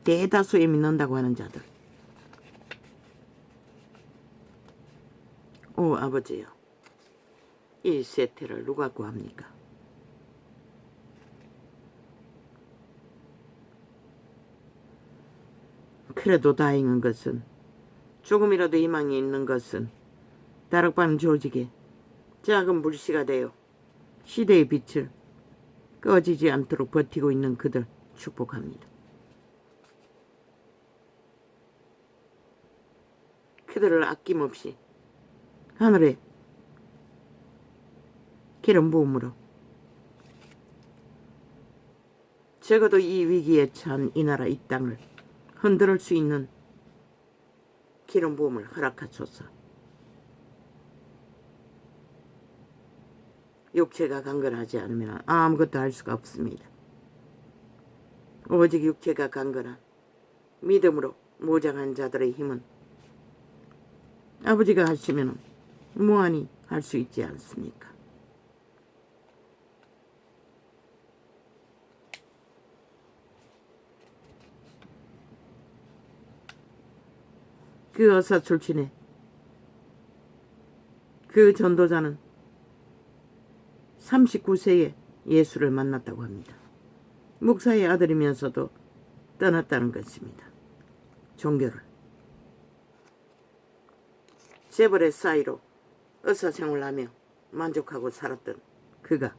Speaker 1: 대다수에 믿는다고 하는 자들. 오 아버지요, 이 세태를 누가 구합니까? 그래도 다행인 것은 조금이라도 희망이 있는 것은 다락방 조직의 작은 불씨가 되어 시대의 빛을 꺼지지 않도록 버티고 있는 그들 축복합니다. 그들을 아낌없이 하늘에 기름 부음으로 적어도 이 위기에 처한 이 나라 이 땅을 흔들 수 있는 기름 부음을 허락하소서. 육체가 강건하지 않으면 아무것도 할 수가 없습니다. 오직 육체가 강건한 믿음으로 무장한 자들의 힘은 아버지가 하시면 무한히 할 수 있지 않습니까? 그 의사 출신의 그 전도자는 39세에 예수를 만났다고 합니다. 목사의 아들이면서도 떠났다는 것입니다. 종교를. 재벌의 사이로 의사생활하며 만족하고 살았던 그가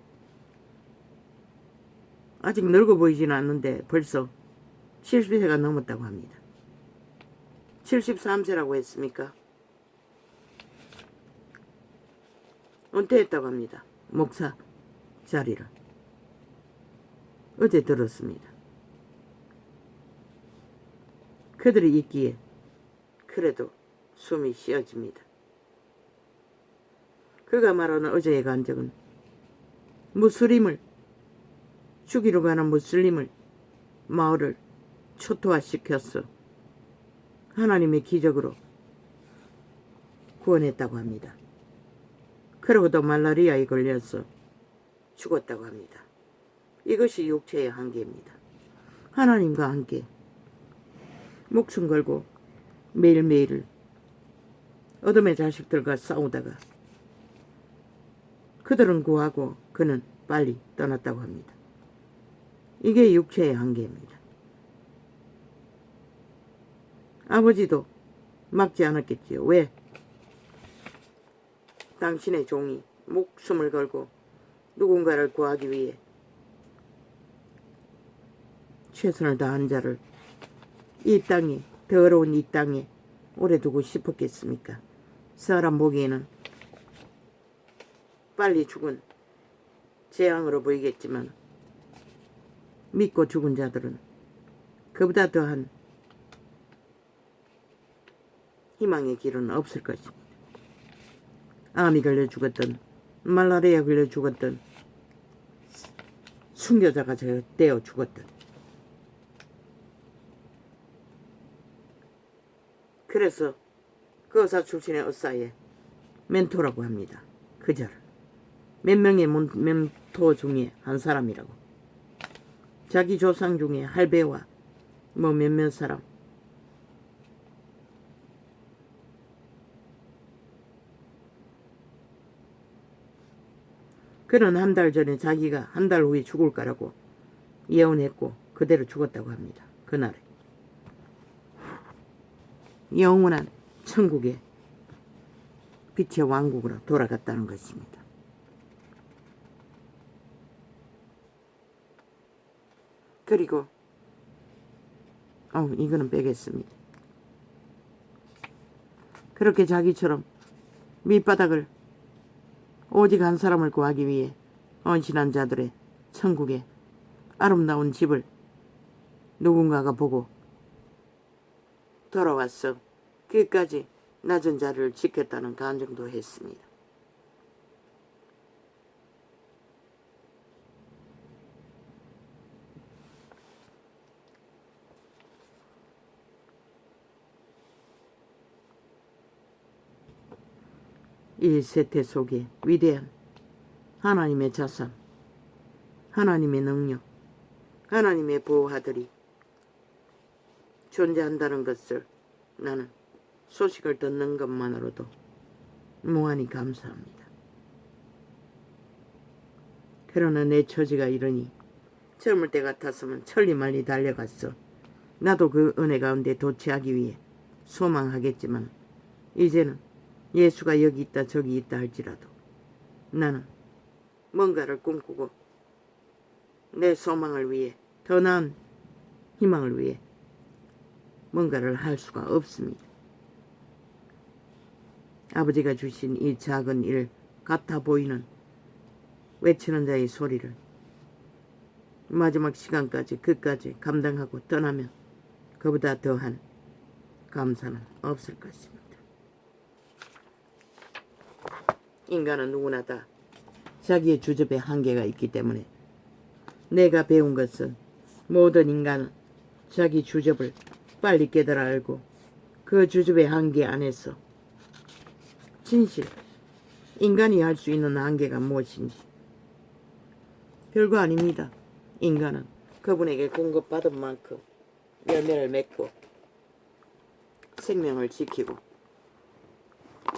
Speaker 1: 아직 늙어 보이지는 않는데 벌써 70세가 넘었다고 합니다. 73세라고 했습니까? 은퇴했다고 합니다. 목사 자리를. 어제 들었습니다. 그들이 있기에 그래도 숨이 쉬어집니다. 그가 말하는 어제의 간증은 무슬림을 죽이러 가는 무슬림을 마을을 초토화시켰어 하나님의 기적으로 구원했다고 합니다. 그러고도 말라리아에 걸려서 죽었다고 합니다. 이것이 육체의 한계입니다. 하나님과 함께 목숨 걸고 매일매일 어둠의 자식들과 싸우다가 그들은 구하고 그는 빨리 떠났다고 합니다. 이게 육체의 한계입니다. 아버지도 막지 않았겠지요. 왜? 당신의 종이 목숨을 걸고 누군가를 구하기 위해 최선을 다한 자를 이 땅에, 더러운 이 땅에 오래 두고 싶었겠습니까? 사람 보기에는 빨리 죽은 재앙으로 보이겠지만 믿고 죽은 자들은 그보다 더한 희망의 길은 없을 것입니다. 암이 걸려 죽었던 말라리아 걸려 죽었던 순교자가 되어 죽었던 그래서 그 의사 출신의 의사의 멘토라고 합니다. 그자를 몇 명의 멘토 중에 한 사람이라고. 자기 조상 중에 할배와 뭐 몇몇 사람 그는 한 달 전에 자기가 한 달 후에 죽을 거라고 예언했고 그대로 죽었다고 합니다. 그날에 영원한 천국의 빛의 왕국으로 돌아갔다는 것입니다. 그리고 이거는 빼겠습니다. 그렇게 자기처럼 밑바닥을 오직 한 사람을 구하기 위해 헌신한 자들의 천국의 아름다운 집을 누군가가 보고 돌아왔어 끝까지 낮은 자리를 지켰다는 간증도 했습니다. 이 세태 속에 위대한 하나님의 자선, 하나님의 능력, 하나님의 보호하들이 존재한다는 것을 나는 소식을 듣는 것만으로도 무한히 감사합니다. 그러나 내 처지가 이러니 젊을 때 같았으면 천리말리 달려갔어. 나도 그 은혜 가운데 도취하기 위해 소망하겠지만 이제는 예수가 여기 있다 저기 있다 할지라도 나는 뭔가를 꿈꾸고 내 소망을 위해 더 나은 희망을 위해 뭔가를 할 수가 없습니다. 아버지가 주신 이 작은 일 같아 보이는 외치는 자의 소리를 마지막 시간까지 끝까지 감당하고 떠나면 그보다 더한 감사는 없을 것입니다. 인간은 누구나 다 자기의 주접에 한계가 있기 때문에 내가 배운 것은 모든 인간은 자기 주접을 빨리 깨달아 알고 그 주접의 한계 안에서 진실, 인간이 할 수 있는 한계가 무엇인지 별거 아닙니다. 인간은 그분에게 공급받은 만큼 열매를 맺고 생명을 지키고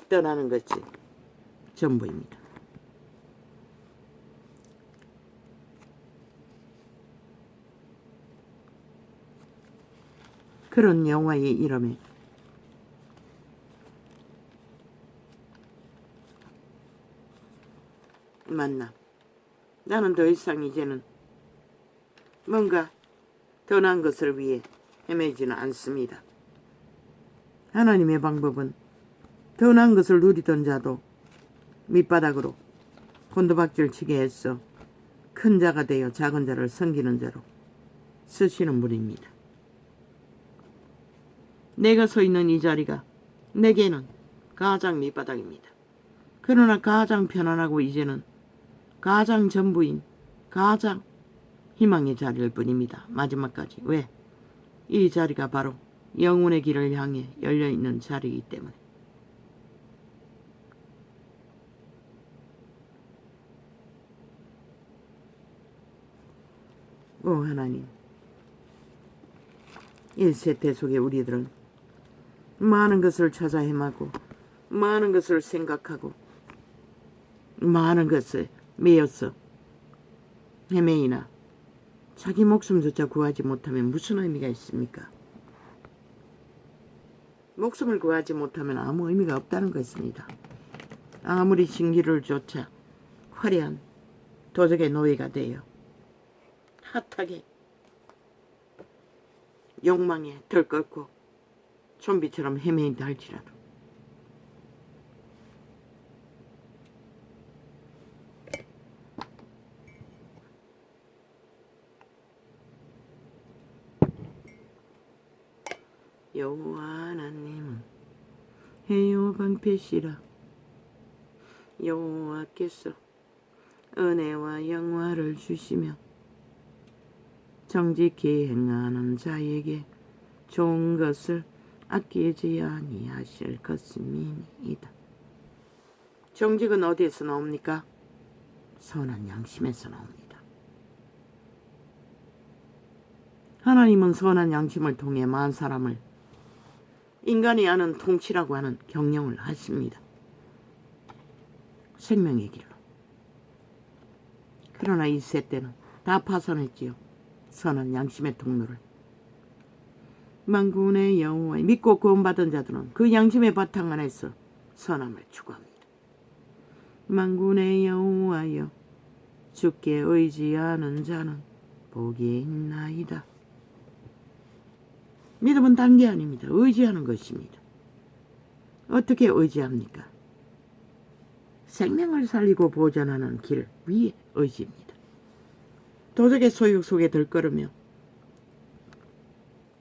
Speaker 1: 떠나는 것이 전부입니다. 그런 영화의 이름에 만남. 나는 더 이상 이제는 뭔가 더 나은 것을 위해 헤매지는 않습니다. 하나님의 방법은 더 나은 것을 누리던 자도 밑바닥으로 곤두박질 치게 해서 큰 자가 되어 작은 자를 섬기는 자로 쓰시는 분입니다. 내가 서 있는 이 자리가 내게는 가장 밑바닥입니다. 그러나 가장 편안하고 이제는 가장 전부인 가장 희망의 자리일 뿐입니다. 마지막까지. 왜? 이 자리가 바로 영혼의 길을 향해 열려있는 자리이기 때문에. 오 하나님, 1세대 속에 우리들은 많은 것을 찾아 헤매고 많은 것을 생각하고 많은 것에 매여서 헤매이나 자기 목숨조차 구하지 못하면 무슨 의미가 있습니까? 목숨을 구하지 못하면 아무 의미가 없다는 것입니다. 아무리 신기를 쫓아 화려한 도적의 노예가 되어 핫하게 욕망에 들끓고 좀비처럼 헤매인다 할지라도 여호와 하나님은 해요 방패시라. 여호와께서 은혜와 영화를 주시며 정직히 행하는 자에게 좋은 것을 아끼지 아니하실 것임이니이다. 정직은 어디에서 나옵니까? 선한 양심에서 나옵니다. 하나님은 선한 양심을 통해 많은 사람을 인간이 아는 통치라고 하는 경영을 하십니다. 생명의 길로. 그러나 이 세대는 다 파산했지요. 선한 양심의 통로를. 만군의 여호와 믿고 구원받은 자들은 그 양심의 바탕 안에서 선함을 추구합니다. 만군의 여호와여 주께 의지하는 자는 복이 있나이다. 믿음은 단계 아닙니다. 의지하는 것입니다. 어떻게 의지합니까? 생명을 살리고 보존하는 길 위에 의지입니다. 도적의 소욕 속에 들끓으며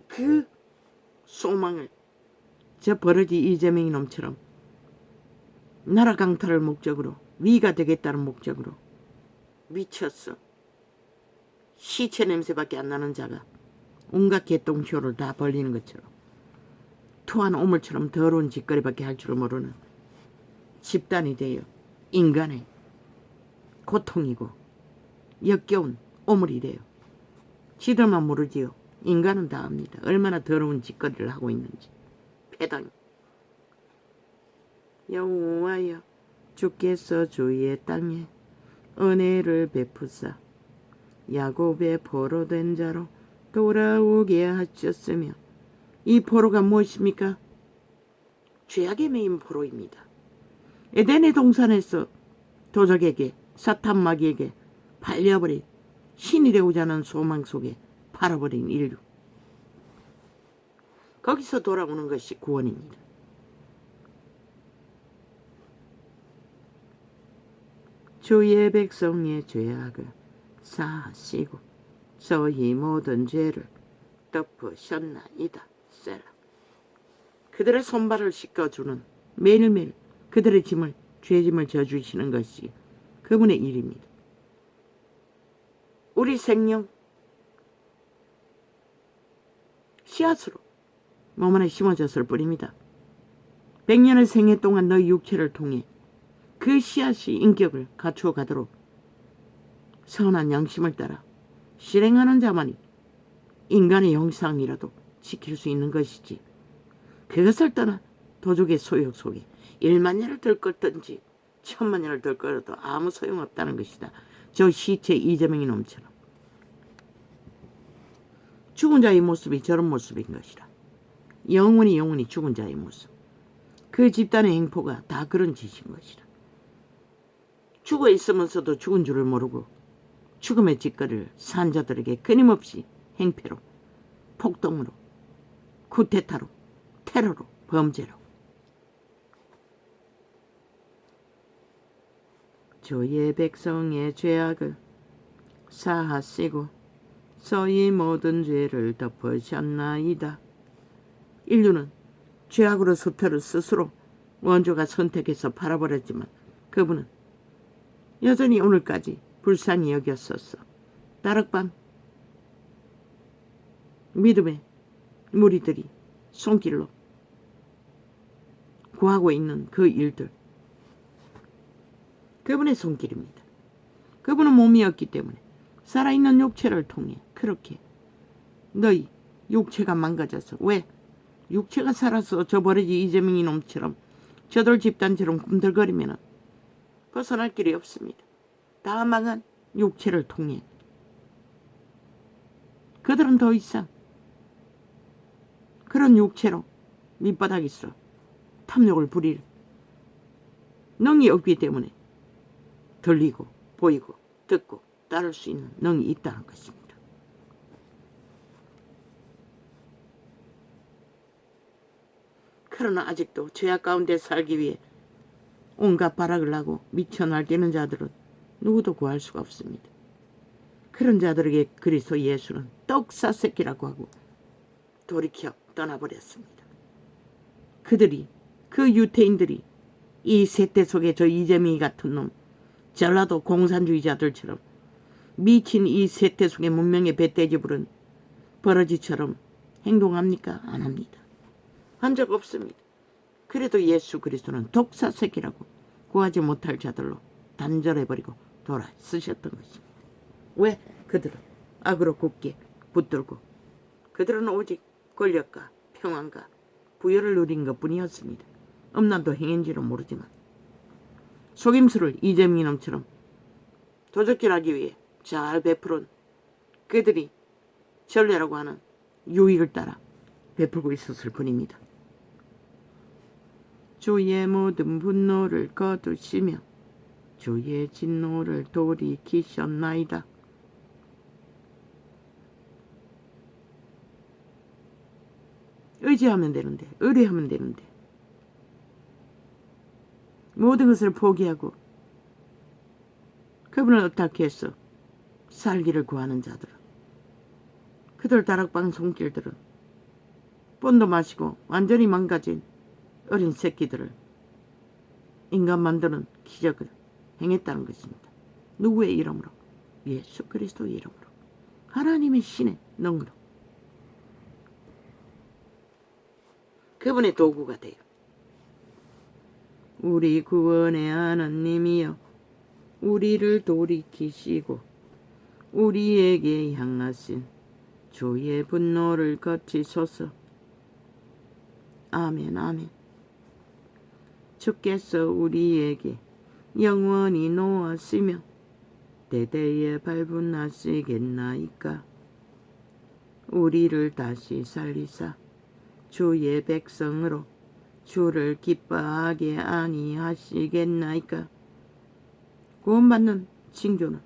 Speaker 1: 그 소망을 저 버러지 이재명이 놈처럼 나라 강탈을 목적으로 위가 되겠다는 목적으로 미쳤어. 시체 냄새밖에 안 나는 자가 온갖 개똥쇼를 다 벌리는 것처럼 토한 오물처럼 더러운 짓거리밖에 할 줄을 모르는 집단이 되어 인간의 고통이고 역겨운 오물이 되어 지들만 모르지요. 인간은 다 압니다. 얼마나 더러운 짓거리를 하고 있는지. 패당. 여호와여 주께서 주의 땅에 은혜를 베푸사 야곱의 포로된 자로 돌아오게 하셨으며 이 포로가 무엇입니까? 죄악에 매인 포로입니다. 에덴의 동산에서 도적에게 사탄 마귀에게 팔려버린 신이 되고자 하는 소망 속에 팔아버린 인류. 거기서 돌아오는 것이 구원입니다. 주의 백성의 죄악을 사하시고 저희 모든 죄를 덮으셨나이다. 셀라. 그들의 손발을 씻겨주는 매일매일 그들의 짐을 죄짐을 져주시는 것이 그분의 일입니다. 우리 생명 씨앗으로 몸 안에 심어졌을 뿐입니다. 100년의 생애 동안 너희 육체를 통해 그 씨앗이 인격을 갖추어 가도록 선한 양심을 따라 실행하는 자만이 인간의 형상이라도 지킬 수 있는 것이지, 그것을 떠나 도적의 소욕 속에 1만 년을 들끓든지 1000만 년을 들끓어도 아무 소용없다는 것이다. 저 시체 이재명이 놈처럼 죽은 자의 모습이 저런 모습인 것이라. 영원히 죽은 자의 모습. 그 집단의 행포가 다 그런 짓인 것이라. 죽어 있으면서도 죽은 줄을 모르고 죽음의 짓거리를 산 자들에게 끊임없이 행패로, 폭동으로, 쿠데타로, 테러로, 범죄로. 주의 백성의 죄악을 사하시고 저희 모든 죄를 덮으셨나이다. 인류는 죄악으로 수표를 스스로 원조가 선택해서 팔아버렸지만 그분은 여전히 오늘까지 불쌍히 여겼었어. 다락방 믿음의 무리들이 손길로 구하고 있는 그 일들, 그분의 손길입니다. 그분은 몸이었기 때문에 살아있는 육체를 통해 그렇게 너희 육체가 망가져서, 왜? 육체가 살아서 저 버러지 이재명이 놈처럼 저들 집단처럼 꿈틀거리면 벗어날 길이 없습니다. 다 망한 육체를 통해 그들은 더 이상 그런 육체로 밑바닥에서 탐욕을 부릴 능이 없기 때문에 들리고 보이고 듣고 따를 수 있는 능이 있다는 것입니다. 그러나 아직도 죄악 가운데 살기 위해 온갖 발악을 하고 미쳐 날뛰는 자들은 누구도 구할 수가 없습니다. 그런 자들에게 그리스도 예수는 떡사새끼라고 하고 돌이켜 떠나버렸습니다. 그들이, 그 유태인들이 이 세대 속에 저 이재명이 같은 놈, 전라도 공산주의자들처럼 미친 이 세대 속에 문명의 배떼지 부른 버러지처럼 행동합니까? 안 합니다. 한 적 없습니다. 그래도 예수 그리스도는 독사새끼라고 구하지 못할 자들로 단절해버리고 돌아 쓰셨던 것입니다. 왜? 그들은 악으로 굳게 붙들고 그들은 오직 권력과 평안과 부여를 누린 것뿐이었습니다. 음란도 행인지는 모르지만 속임수를 이재명이 놈처럼 도적질하기 위해 잘 베풀은 그들이 전례라고 하는 유익을 따라 베풀고 있었을 뿐입니다. 주의 모든 분노를 거두시며 주의 진노를 돌이키셨나이다. 의지하면 되는데, 의뢰하면 되는데 모든 것을 포기하고 그분을 어떻게 해서 살기를 구하는 자들은, 그들 다락방 손길들은 본도 마시고 완전히 망가진 어린 새끼들을 인간 만드는 기적을 행했다는 것입니다. 누구의 이름으로? 예수 그리스도의 이름으로, 하나님의 신의 능으로 그분의 도구가 돼요. 우리 구원의 하나님이여, 우리를 돌이키시고 우리에게 향하신 주의 분노를 거치소서. 아멘, 아멘. 주께서 우리에게 영원히 노하시며 대대에 발분하시겠나이까. 우리를 다시 살리사 주의 백성으로 주를 기뻐하게 아니하시겠나이까. 구원받는 징조는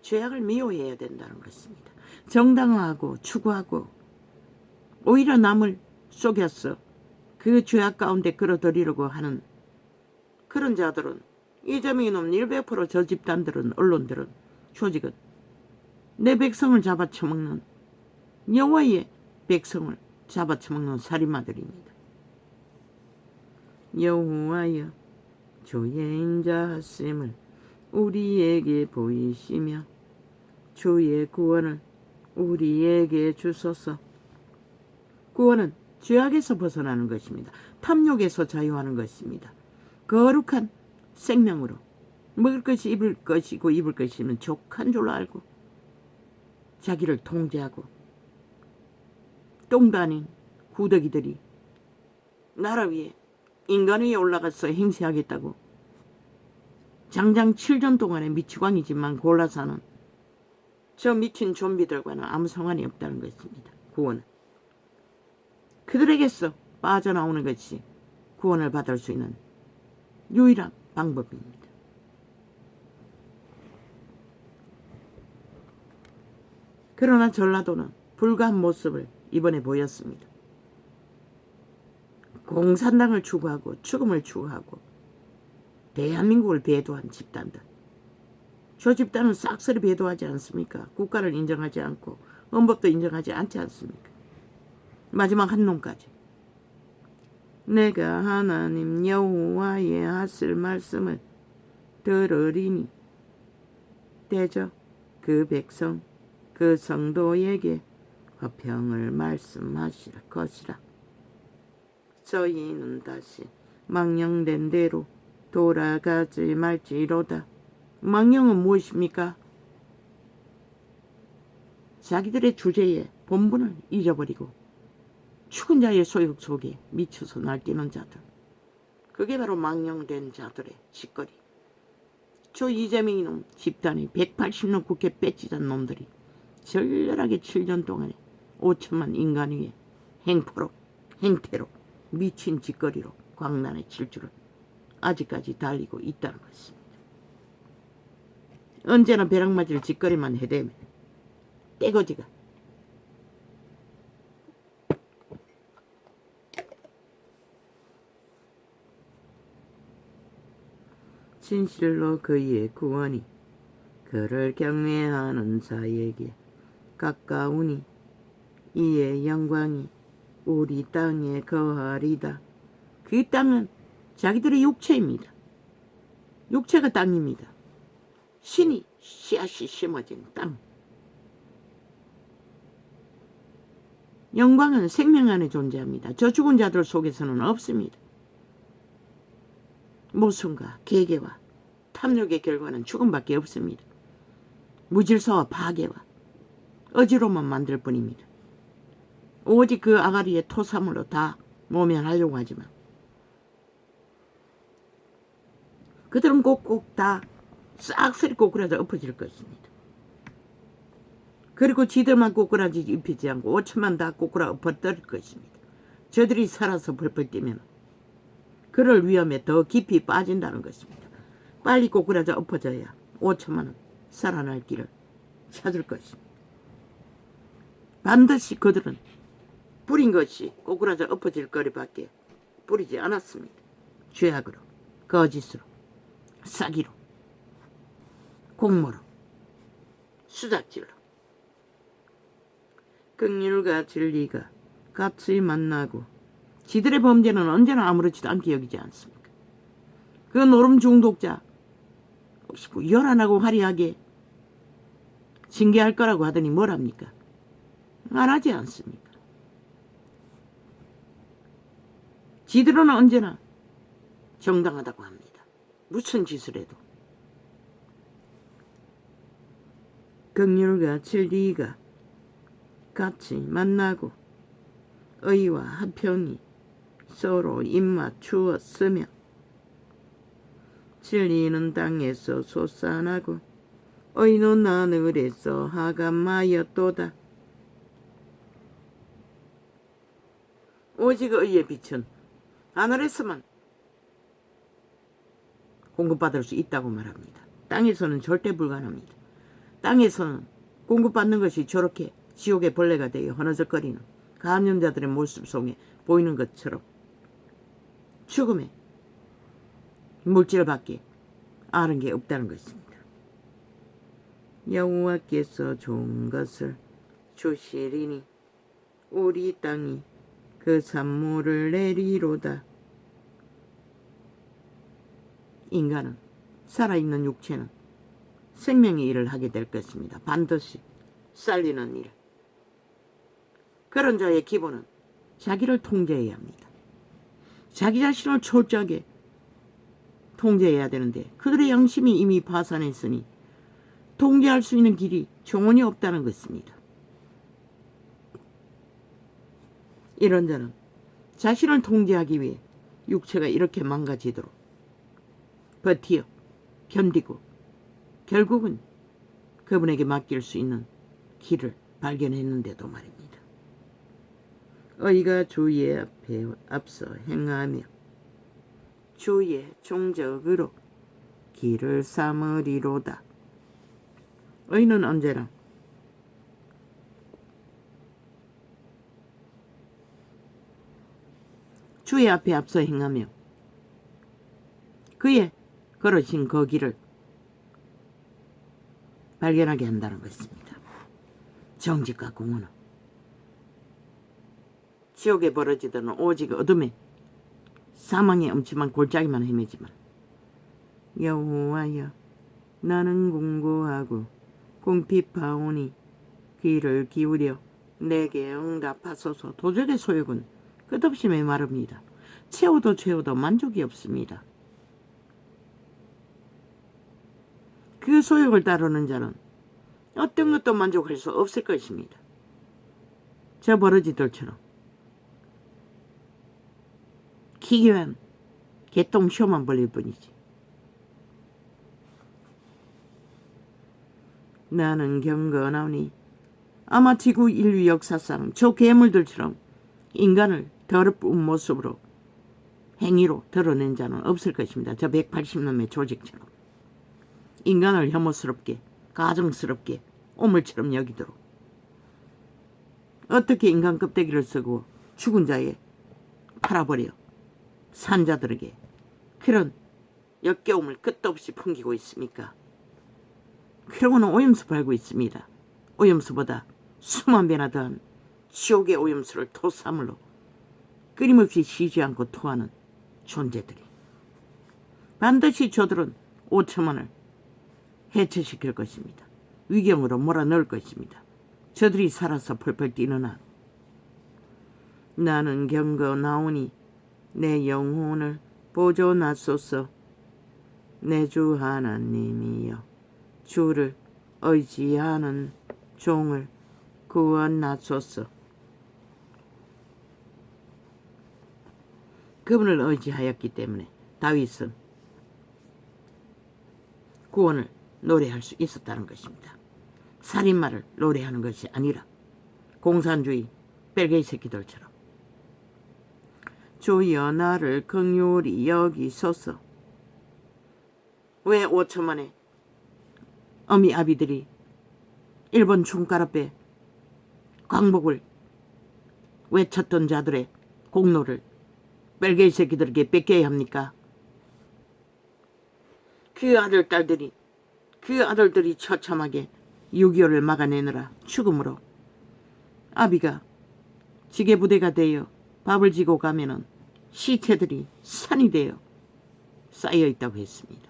Speaker 1: 죄악을 미워해야 된다는 것입니다. 정당화하고 추구하고 오히려 남을 속여서 그 죄악 가운데 끌어들이려고 하는 그런 자들은 이재명이 놈 100% 저 집단들은, 언론들은, 조직은 내 백성을 잡아쳐먹는, 여호와의 백성을 잡아쳐먹는 살인마들입니다. 여호와여 주의 인자하심을 우리에게 보이시며 주의 구원을 우리에게 주소서. 구원은 죄악에서 벗어나는 것입니다. 탐욕에서 자유하는 것입니다. 거룩한 생명으로 먹을 것이 입을 것이고 입을 것이는 족한 줄 알고 자기를 통제하고 똥도 아닌 구더기들이 나라 위에 인간 위에 올라가서 행세하겠다고 장장 7년 동안의 미치광이지만 골라 사는 저 미친 좀비들과는 아무 상관이 없다는 것입니다. 구원은 그들에게서 빠져나오는 것이 구원을 받을 수 있는 유일한 방법입니다. 그러나 전라도는 불가한 모습을 이번에 보였습니다. 공산당을 추구하고 죽음을 추구하고 대한민국을 배도한 집단들. 저 집단은 싹쓸이 배도하지 않습니까? 국가를 인정하지 않고 헌법도 인정하지 않지 않습니까? 마지막 한 놈까지. 내가 하나님 여호와의 하실 말씀을 들으리니 대저 그 백성 그 성도에게 화평을 말씀하실 것이라. 저희는 다시 망령된 대로 돌아가지 말지로다. 망령은 무엇입니까? 자기들의 주제에 본분을 잊어버리고 죽은 자의 소욕 속에 미쳐서 날뛰는 자들. 그게 바로 망령된 자들의 짓거리. 저 이재명 이놈 집단이 180년 국회 빼치던 놈들이 절렬하게 7년 동안에 5천만 인간 위에 행태로 미친 짓거리로 광란에 칠 줄을 아직까지 달리고 있다는 것입니다. 언제나 벼락맞을 짓거리만 해대면 떼거지가 진실로 그의 구원이 그를 경외하는 자에게 가까우니 이의 영광이 우리 땅에 거하리다. 그 땅은 자기들의 육체입니다. 육체가 땅입니다. 신이 씨앗이 심어진 땅. 영광은 생명 안에 존재합니다. 저 죽은 자들 속에서는 없습니다. 모순과 계계와 탐욕의 결과는 죽음밖에 없습니다. 무질서와 파괴와 어지러움만 만들 뿐입니다. 오직 그 아가리의 토사물로 다 모면하려고 하지만 그들은 꼭꼭 다 싹쓸이 꼬꾸라져 엎어질 것입니다. 그리고 지들만 꼬꾸라지 입히지 않고 5천만 다 꼬꾸라 엎어뜨릴 것입니다. 저들이 살아서 벌벌 뛰면 그럴 위험에 더 깊이 빠진다는 것입니다. 빨리 꼬꾸라져 엎어져야 5천만은 살아날 길을 찾을 것입니다. 반드시 그들은 뿌린 것이 꼬꾸라져 엎어질 거리밖에 뿌리지 않았습니다. 죄악으로, 거짓으로, 사기로, 공모로, 수작질로. 긍휼과 진리가 같이 만나고 지들의 범죄는 언제나 아무렇지도 않게 여기지 않습니까? 그 노름 중독자 열안하고 화려하게 징계할 거라고 하더니 뭘 합니까? 안 하지 않습니까? 지들은 언제나 정당하다고 합니다. 무슨 짓을 해도. 긍휼과 진리가 같이 만나고 의와 화평이 서로 입맞추었으며 진리는 땅에서 솟아나고 의는 하늘에서 하감하였도다. 오직 의의 빛은 하늘에서만 공급받을 수 있다고 말합니다. 땅에서는 절대 불가능합니다. 땅에서는 공급받는 것이 저렇게 지옥의 벌레가 되어 허너적거리는 감염자들의 모습 속에 보이는 것처럼 죽음의 물질밖에 아는 게 없다는 것입니다. 여호와께서 좋은 것을 주시리니 우리 땅이 그 산물을 내리로다. 인간은, 살아있는 육체는 생명의 일을 하게 될 것입니다. 반드시 살리는 일. 그런 자의 기본은 자기를 통제해야 합니다. 자기 자신을 철저하게 통제해야 되는데 그들의 양심이 이미 파산했으니 통제할 수 있는 길이 정원이 없다는 것입니다. 이런 자는 자신을 통제하기 위해 육체가 이렇게 망가지도록 버티어 견디고 결국은 그분에게 맡길 수 있는 길을 발견했는데도 말입니다. 의가 주의 앞에 앞서 행하며 주의 종적으로 길을 삼으리로다. 의는 언제나 주의 앞에 앞서 행하며 그의 걸으신 그 길을 발견하게 한다는 것입니다. 정직과 공헌은 지옥에 벌어지던 오직 어둠에 사망의 엄침한 골짜기만 헤매지만 여호와여 나는 공고하고 궁핍하오니 귀를 기울여 내게 응답하소서. 도적의 소욕은 끝없이 메마릅니다. 채워도 채워도 만족이 없습니다. 그 소욕을 따르는 자는 어떤 것도 만족할 수 없을 것입니다. 저 버러지들처럼 기괴한 개똥쇼만 벌릴 뿐이지. 나는 경건하오니 아마 지구 인류 역사상 저 괴물들처럼 인간을 더럽은 모습으로 행위로 드러낸 자는 없을 것입니다. 저 180놈의 조직처럼 인간을 혐오스럽게 가증스럽게 오물처럼 여기도록 어떻게 인간 껍데기를 쓰고 죽은 자에 팔아버려 산자들에게 그런 역겨움을 끝도 없이 풍기고 있습니까? 그러고는 오염수 팔고 있습니다. 오염수보다 수만 배나 더한 지옥의 오염수를 토사물로 끊임없이 쉬지 않고 토하는 존재들이 반드시 저들은 5천만을 해체시킬 것입니다. 위경으로 몰아넣을 것입니다. 저들이 살아서 펄펄 뛰는 한 나는 경건하오니 내 영혼을 보존하소서. 내 주 하나님이여 주를 의지하는 종을 구원하소서. 그분을 의지하였기 때문에 다윗은 구원을 노래할 수 있었다는 것입니다. 살인마를 노래하는 것이 아니라 공산주의 벨게이 새끼들처럼 주여 나를 긍휼히 여기소서. 왜 5천만의 어미 아비들이 일본 총가라배 광복을 외쳤던 자들의 공로를 벨게이 새끼들에게 뺏겨야 합니까? 그 아들들이 처참하게 6.25를 막아내느라 죽음으로 아비가 지게부대가 되어 밥을 지고 가면은 시체들이 산이 되어 쌓여 있다고 했습니다.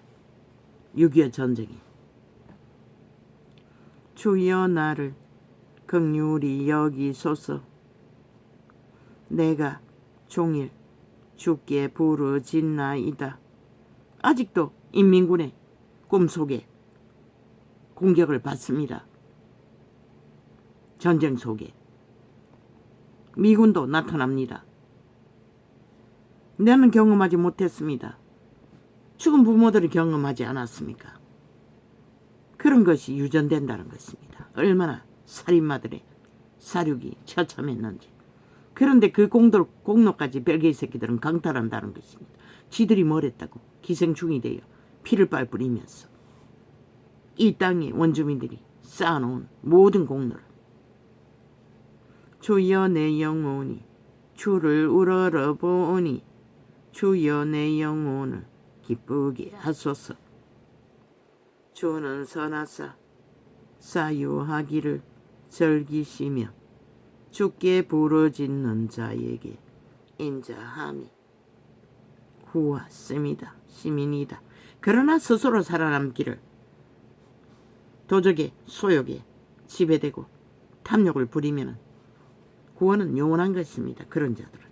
Speaker 1: 6.25 전쟁에. 주여 나를 긍휼히 여기소서. 내가 종일 주께 부르짖나이다. 아직도 인민군의 꿈속에 공격을 받습니다. 전쟁 속에 미군도 나타납니다. 나는 경험하지 못했습니다. 죽은 부모들이 경험하지 않았습니까? 그런 것이 유전된다는 것입니다. 얼마나 살인마들의 사륙이 처참했는지. 그런데 그 공로까지 벨게이 새끼들은 강탈한다는 것입니다. 지들이 뭘 했다고 기생충이 되어 피를 빨뿌리면서 이 땅의 원주민들이 쌓아놓은 모든 공로를 주여 내 영혼이 주를 우러러보니 주여 내 영혼을 기쁘게 하소서. 주는 선하사 사유하기를 즐기시며 주께 부르짖는 자에게 인자함이 구하심이다. 시민이다. 그러나 스스로 살아남기를 도적의 소욕에 지배되고 탐욕을 부리면 구원은 영원한 것입니다. 그런 자들은.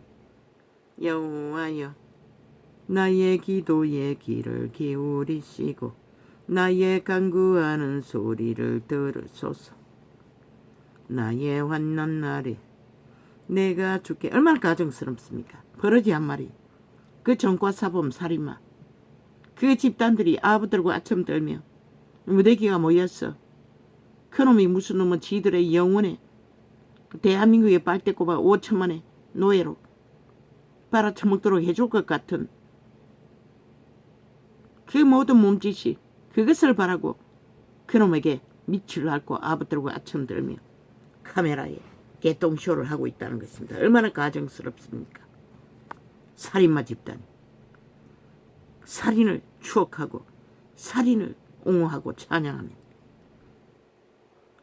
Speaker 1: 여호와여, 나의 기도에 귀를 기울이시고 나의 간구하는 소리를 들으소서. 나의 환난 날에 내가 주께, 얼마나 가정스럽습니까? 버러지 한 마리, 그 전과 사범 살인마, 그 집단들이 아부들고 아첨 떨며 무대기가 모였어. 그놈이 무슨 놈은 지들의 영혼에 대한민국의 빨대꼽아 5천만의 노예로 빨아쳐먹도록 해줄 것 같은 그 모든 몸짓이 그것을 바라고 그놈에게 밑을 앓고 아부들고 아첨 들며 카메라에 개똥쇼를 하고 있다는 것입니다. 얼마나 가정스럽습니까? 살인마 집단이 살인을 추억하고 살인을 옹호하고 찬양하며,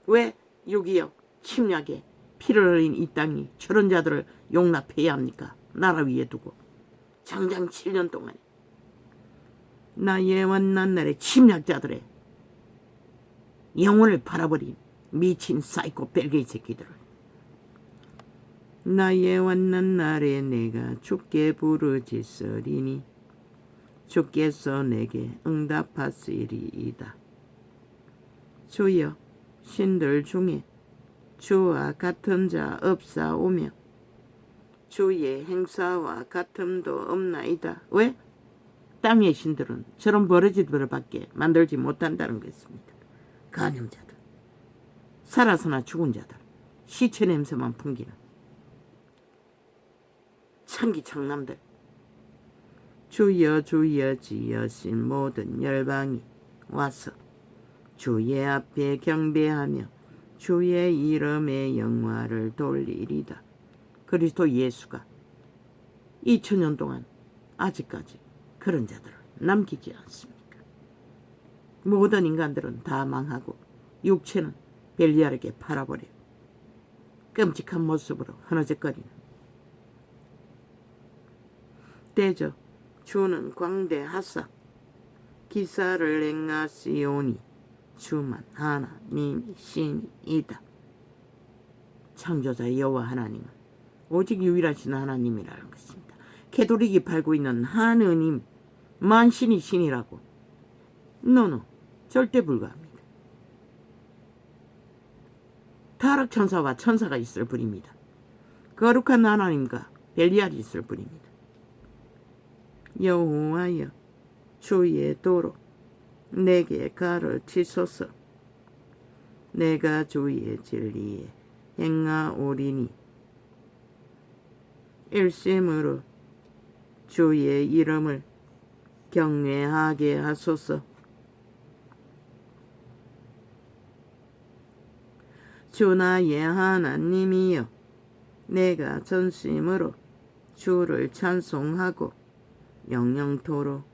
Speaker 1: 왜 6.25 침략에 피를 흘린 이 땅이 저런 자들을 용납해야 합니까? 나라 위에 두고 장장 7년 동안에 나의 완난 날에 침략자들의 영혼을 팔아버린 미친 사이코 벨게이 새끼들을, 나의 완난 날에 내가 주께 부르짖으리니 주께서 내게 응답하시리이다. 주여, 신들 중에 주와 같은 자 없사오며 주의 행사와 같음도 없나이다. 왜? 땅의 신들은 저런 버러지들을 밖에 만들지 못한다는 것입니다. 간염자들, 살아서나 죽은 자들, 시체 냄새만 풍기는 창기 창남들, 주여 주여 지으신 모든 열방이 와서 주의 앞에 경배하며 주의 이름의 영화를 돌리리다. 그리스도 예수가 2000년 동안 아직까지 그런 자들을 남기지 않습니까? 모든 인간들은 다 망하고 육체는 벨리알에게 팔아버려 끔찍한 모습으로 흐느적거리는 때죠. 주는 광대하사 기사를 행하시오니 주만 하나님이 신이다. 창조자 여호와 하나님은 오직 유일하신 하나님이라는 것입니다. 캐톨릭이 팔고 있는 하느님, 만신이 신이라고, 노노, 절대 불가합니다. 타락천사와 천사가 있을 뿐입니다. 거룩한 하나님과 벨리알이 있을 뿐입니다. 여호와여, 주의 도로 내게 가르치소서. 내가 주의 진리에 행하오리니 일심으로 주의 이름을 경외하게 하소서. 주 나의 하나님이여, 내가 전심으로 주를 찬송하고 영영토록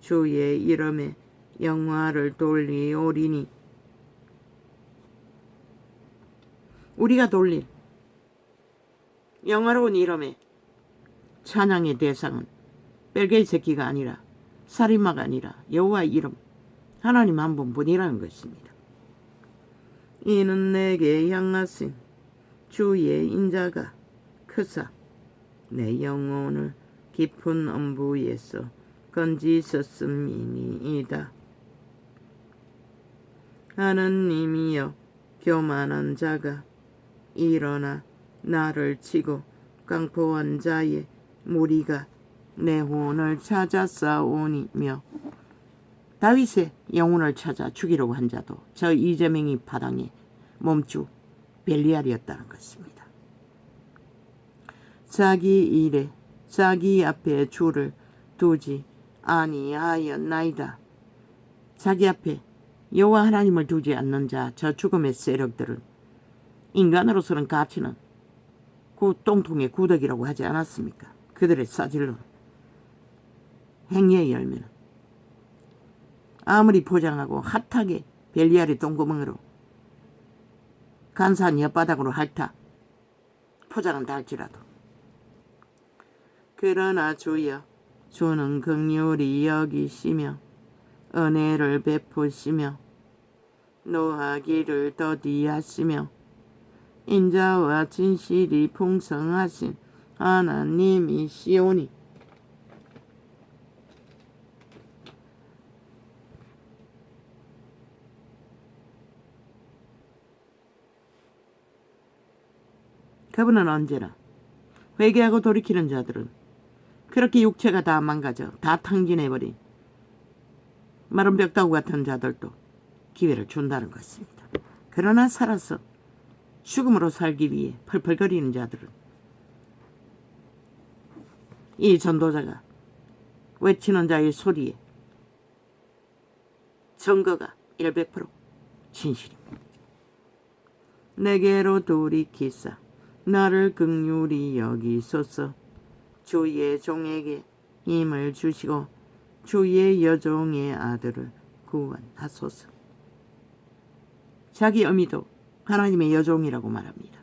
Speaker 1: 주의 이름에 영화를 돌리오리니. 우리가 돌릴 영화로운 이름에 찬양의 대상은 벨게이 새끼가 아니라, 살인마가 아니라 여호와의 이름, 하나님 한 분뿐이라는 것입니다. 이는 내게 향하신 주의 인자가 크사 내 영혼을 깊은 엄부에서 건지셨음이니이다. 하느님이여, 교만한 자가 일어나 나를 치고 강포한 자의 무리가 내 혼을 찾아 싸우니며. 다윗의 영혼을 찾아 죽이려고 한 자도 저 이재명이 파당의 몸주 벨리알이었다는 것입니다. 자기 일에 자기 앞에 주를 두지 아니하였나이다. 자기 앞에 여호와 하나님을 두지 않는 자, 저 죽음의 세력들은 인간으로서는 가치는 똥통의 구더기라고 하지 않았습니까? 그들의 싸질러 행위의 열매는 아무리 포장하고 핫하게 벨리아리 똥구멍으로 간사한 엿바닥으로 핥아 포장은 달지라도 그러나 주여 주는 긍휼히 여기시며 은혜를 베푸시며 노하기를 더디하시며 인자와 진실이 풍성하신 하나님이시오니 그분은 언제나 회개하고 돌이키는 자들은 그렇게 육체가 다 망가져 다 탕진해버린 마른 벽다구 같은 자들도 기회를 준다는 것입니다. 그러나 살아서 죽음으로 살기 위해 펄펄거리는 자들은 이 전도자가 외치는 자의 소리에 증거가 100% 진실입니다. 내게로 돌이키사 나를 긍휼히 여기소서. 주의 종에게 힘을 주시고 주의 여종의 아들을 구원하소서. 자기 어미도 하나님의 여종이라고 말합니다.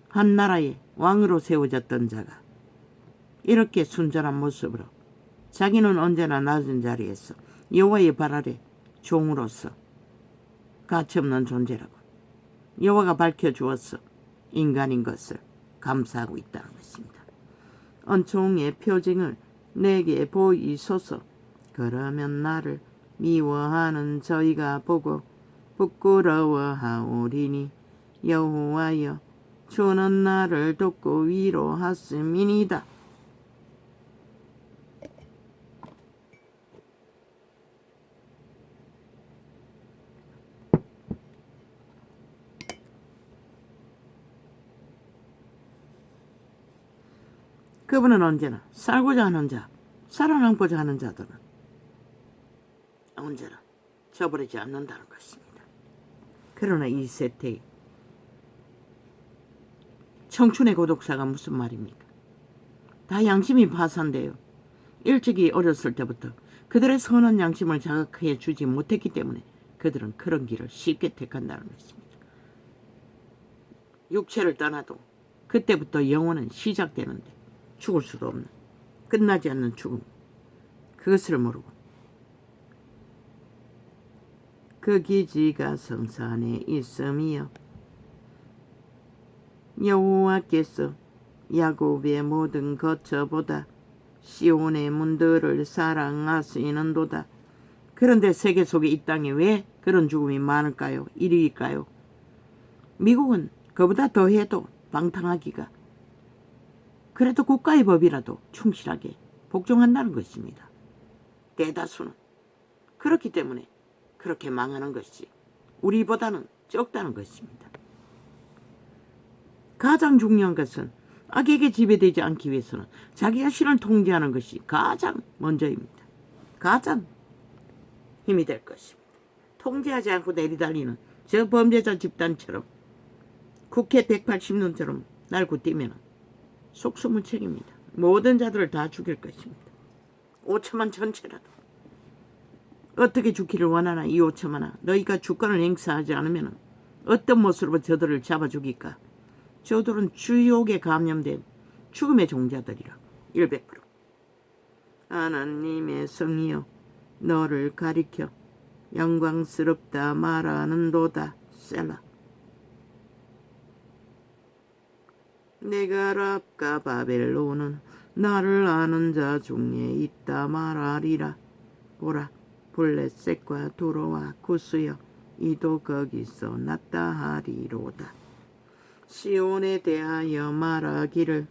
Speaker 1: 한 나라의 왕으로 세워졌던 자가 이렇게 순전한 모습으로 자기는 언제나 낮은 자리에서 여호와의 발 아래 종으로서 가치없는 존재라고 여호와가 밝혀주어서 인간인 것을 감사하고 있다는 것입니다. 은총의 표징을 내게 보이소서. 그러면 나를 미워하는 저희가 보고 부끄러워하오리니 여호와여 주는 나를 돕고 위로하심이니이다. 그분은 언제나 살고자 하는 자, 살아남고자 하는 자들은 언제나 저버리지 않는다는 것입니다. 그러나 이 세태의 청춘의 고독사가 무슨 말입니까? 다 양심이 파산되어 일찍이 어렸을 때부터 그들의 선한 양심을 자극해 주지 못했기 때문에 그들은 그런 길을 쉽게 택한다는 것입니다. 육체를 떠나도 그때부터 영혼은 시작되는데 죽을 수도 없는 끝나지 않는 죽음, 그것을 모르고 그 기지가 성산에 있음이여 여호와께서 야곱의 모든 거처보다 시온의 문들을 사랑하시는도다. 그런데 세계 속에 이 땅에 왜 그런 죽음이 많을까요? 일일까요? 미국은 그보다 더해도 방탕하기가 그래도 국가의 법이라도 충실하게 복종한다는 것입니다. 대다수는 그렇기 때문에 그렇게 망하는 것이 우리보다는 적다는 것입니다. 가장 중요한 것은 악에게 지배되지 않기 위해서는 자기 자신을 통제하는 것이 가장 먼저입니다. 가장 힘이 될 것입니다. 통제하지 않고 내리달리는 저 범죄자 집단처럼 국회 180년처럼 날고 뛰면 속수무책입니다. 모든 자들을 다 죽일 것입니다. 5천만 전체라도 어떻게 죽기를 원하나 이 5천만아 너희가 주권을 행사하지 않으면 어떤 모습으로 저들을 잡아 죽일까? 저들은 주욕에 감염된 죽음의 종자들이라고 100%. 하나님의 성이여 너를 가리켜 영광스럽다 말하는도다. 셀라. 내가 랍과 바벨론은 나를 아는 자 중에 있다 말하리라. 보라 블레셋과 두로와 구스여 이도 거기서 났다 하리로다. 시온에 대하여 말하기를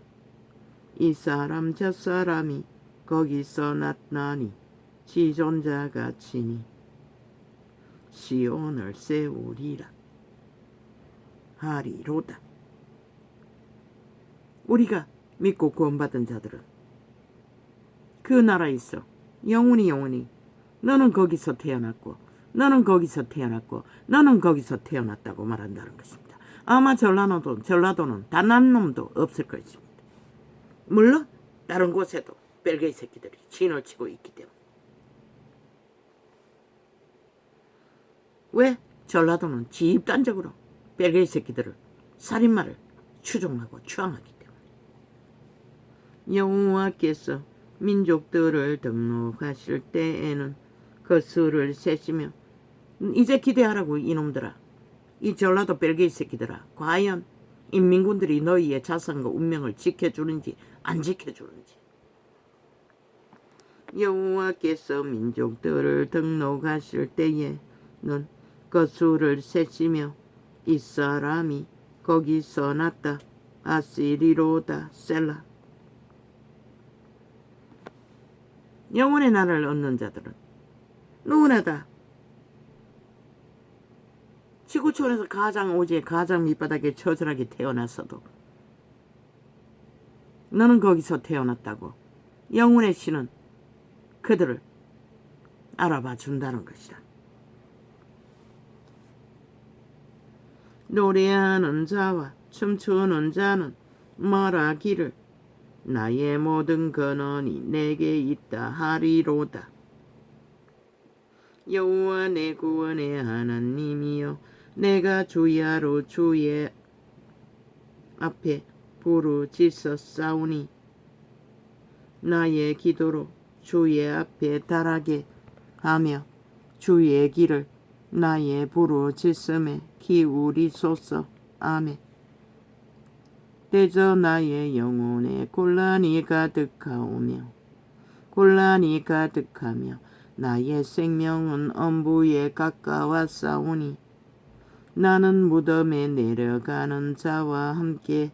Speaker 1: 이 사람 저 사람이 거기서 났나니 지존자가 치니 시온을 세우리라 하리로다. 우리가 믿고 구원받은 자들은 그 나라에 있어 영원히 너는 거기서 태어났고 너는 거기서 태어났고 너는 거기서 태어났다고 말한다는 것입니다. 아마 전라도는 단 한 놈도 없을 것입니다. 물론 다른 곳에도 벨게이 새끼들이 진을 치고 있기 때문에 왜? 전라도는 집단적으로 벨기에 새끼들을 살인마를 추종하고 추앙하기 때문에. 여호와께서 민족들을 등록하실 때에는 그 수를 세시며, 이제 기대하라고 이놈들아. 이 전라도 벨기에 새끼들아. 과연 인민군들이 너희의 자산과 운명을 지켜주는지 안 지켜주는지. 여호와께서 민족들을 등록하실 때에는 그 수를 세시며 이 사람이 거기서 났다. 아시리로다. 셀라. 영원의 나라를 얻는 자들은 누구나 다 지구촌에서 가장 오지에 가장 밑바닥에 처절하게 태어났어도 너는 거기서 태어났다고 영혼의 신은 그들을 알아봐 준다는 것이다. 노래하는 자와 춤추는 자는 말하기를 나의 모든 근원이 내게 있다 하리로다. 여호와 내 구원의 하나님이여, 내가 주야로 주의 앞에 부르짖었사오니 나의 기도로 주의 앞에 달하게 하며 주의 길을 나의 부르짖음에 기울이소서. 아멘. 대저 나의 영혼에 곤란이 가득하오며 곤란이 가득하며 나의 생명은 엄부에 가까웠사오니 나는 무덤에 내려가는 자와 함께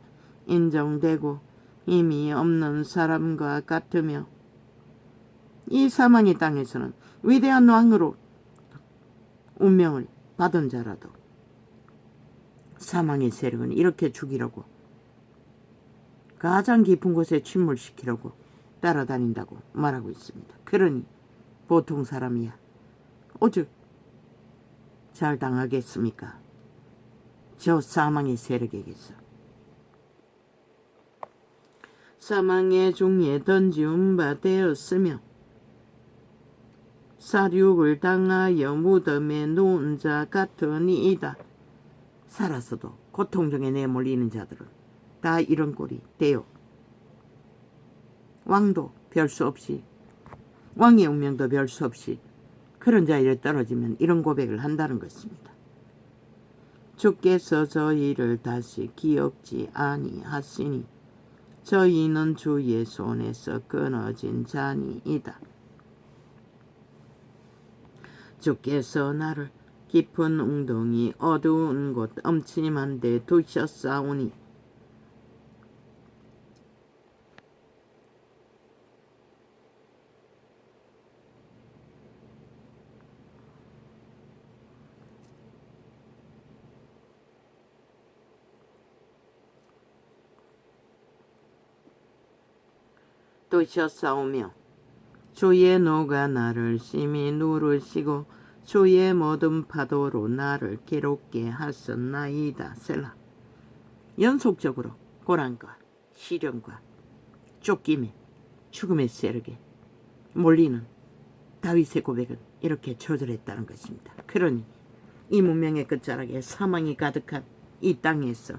Speaker 1: 인정되고 힘이 없는 사람과 같으며 이 사망의 땅에서는 위대한 왕으로 운명을 받은 자라도 사망의 세력은 이렇게 죽이려고 가장 깊은 곳에 침몰시키려고 따라다닌다고 말하고 있습니다. 그러니 보통 사람이야 오죽 잘 당하겠습니까? 저 사망의 세력에게서. 사망의 종에 던지운 바 되었으며 사륙을 당하여 무덤에 누운 자 같으니이다. 살아서도 고통 중에 내몰리는 자들은 다 이런 꼴이 돼요. 왕도 별 수 없이, 왕의 운명도 별 수 없이 그런 자리에 떨어지면 이런 고백을 한다는 것입니다. 주께서 저희를 다시 기억지 아니하시니 저희는 주의 손에서 끊어진 자니이다. 주께서 나를 깊은 웅덩이 어두운 곳 음침한 데 두셨사오니 두셨사오며 주의 노가 나를 심히 누르시고 주의 모든 파도로 나를 괴롭게 하셨나이다. 셀라. 연속적으로 고난과 시련과 쫓김에 죽음의 세력에 몰리는 다윗의 고백은 이렇게 처절했다는 것입니다. 그러니 이 문명의 끝자락에 사망이 가득한 이 땅에서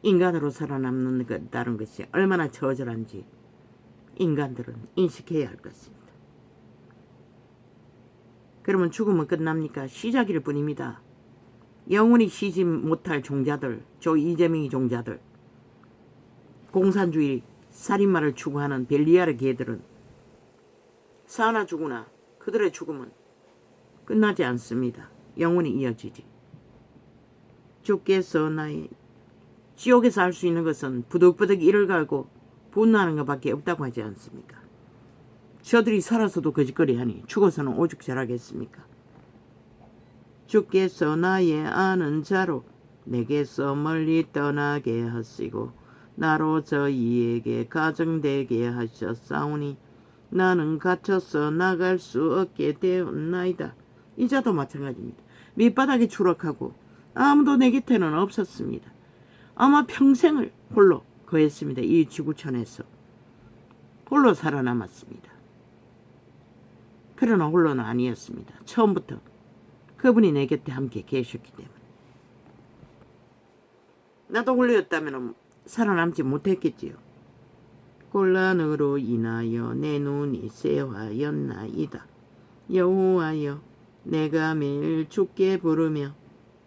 Speaker 1: 인간으로 살아남는다는 것이 얼마나 처절한지 인간들은 인식해야 할 것입니다. 그러면 죽음은 끝납니까? 시작일 뿐입니다. 영원히 쉬지 못할 종자들, 저 이재명이 종자들, 공산주의 살인마를 추구하는 벨리아르 개들은 사나 죽으나 그들의 죽음은 끝나지 않습니다. 영원히 이어지지. 주께서 나의 지옥에서 할 수 있는 것은 부득부득 이를 갈고 분노하는 것밖에 없다고 하지 않습니까? 저들이 살아서도 거짓거리하니 죽어서는 오죽 잘하겠습니까? 주께서 나의 아는 자로 내게서 멀리 떠나게 하시고 나로 저희에게 가정되게 하셨사오니 나는 갇혀서 나갈 수 없게 되었나이다. 이 자도 마찬가지입니다. 밑바닥에 추락하고 아무도 내 곁에는 없었습니다. 아마 평생을 홀로 거했습니다. 이 지구촌에서 홀로 살아남았습니다. 그러나 홀로는 아니었습니다. 처음부터 그분이 내 곁에 함께 계셨기 때문에. 나도 홀로였다면 살아남지 못했겠지요. 곤란으로 인하여 내 눈이 쇠하였나이다. 여호와여, 내가 매일 주께 부르며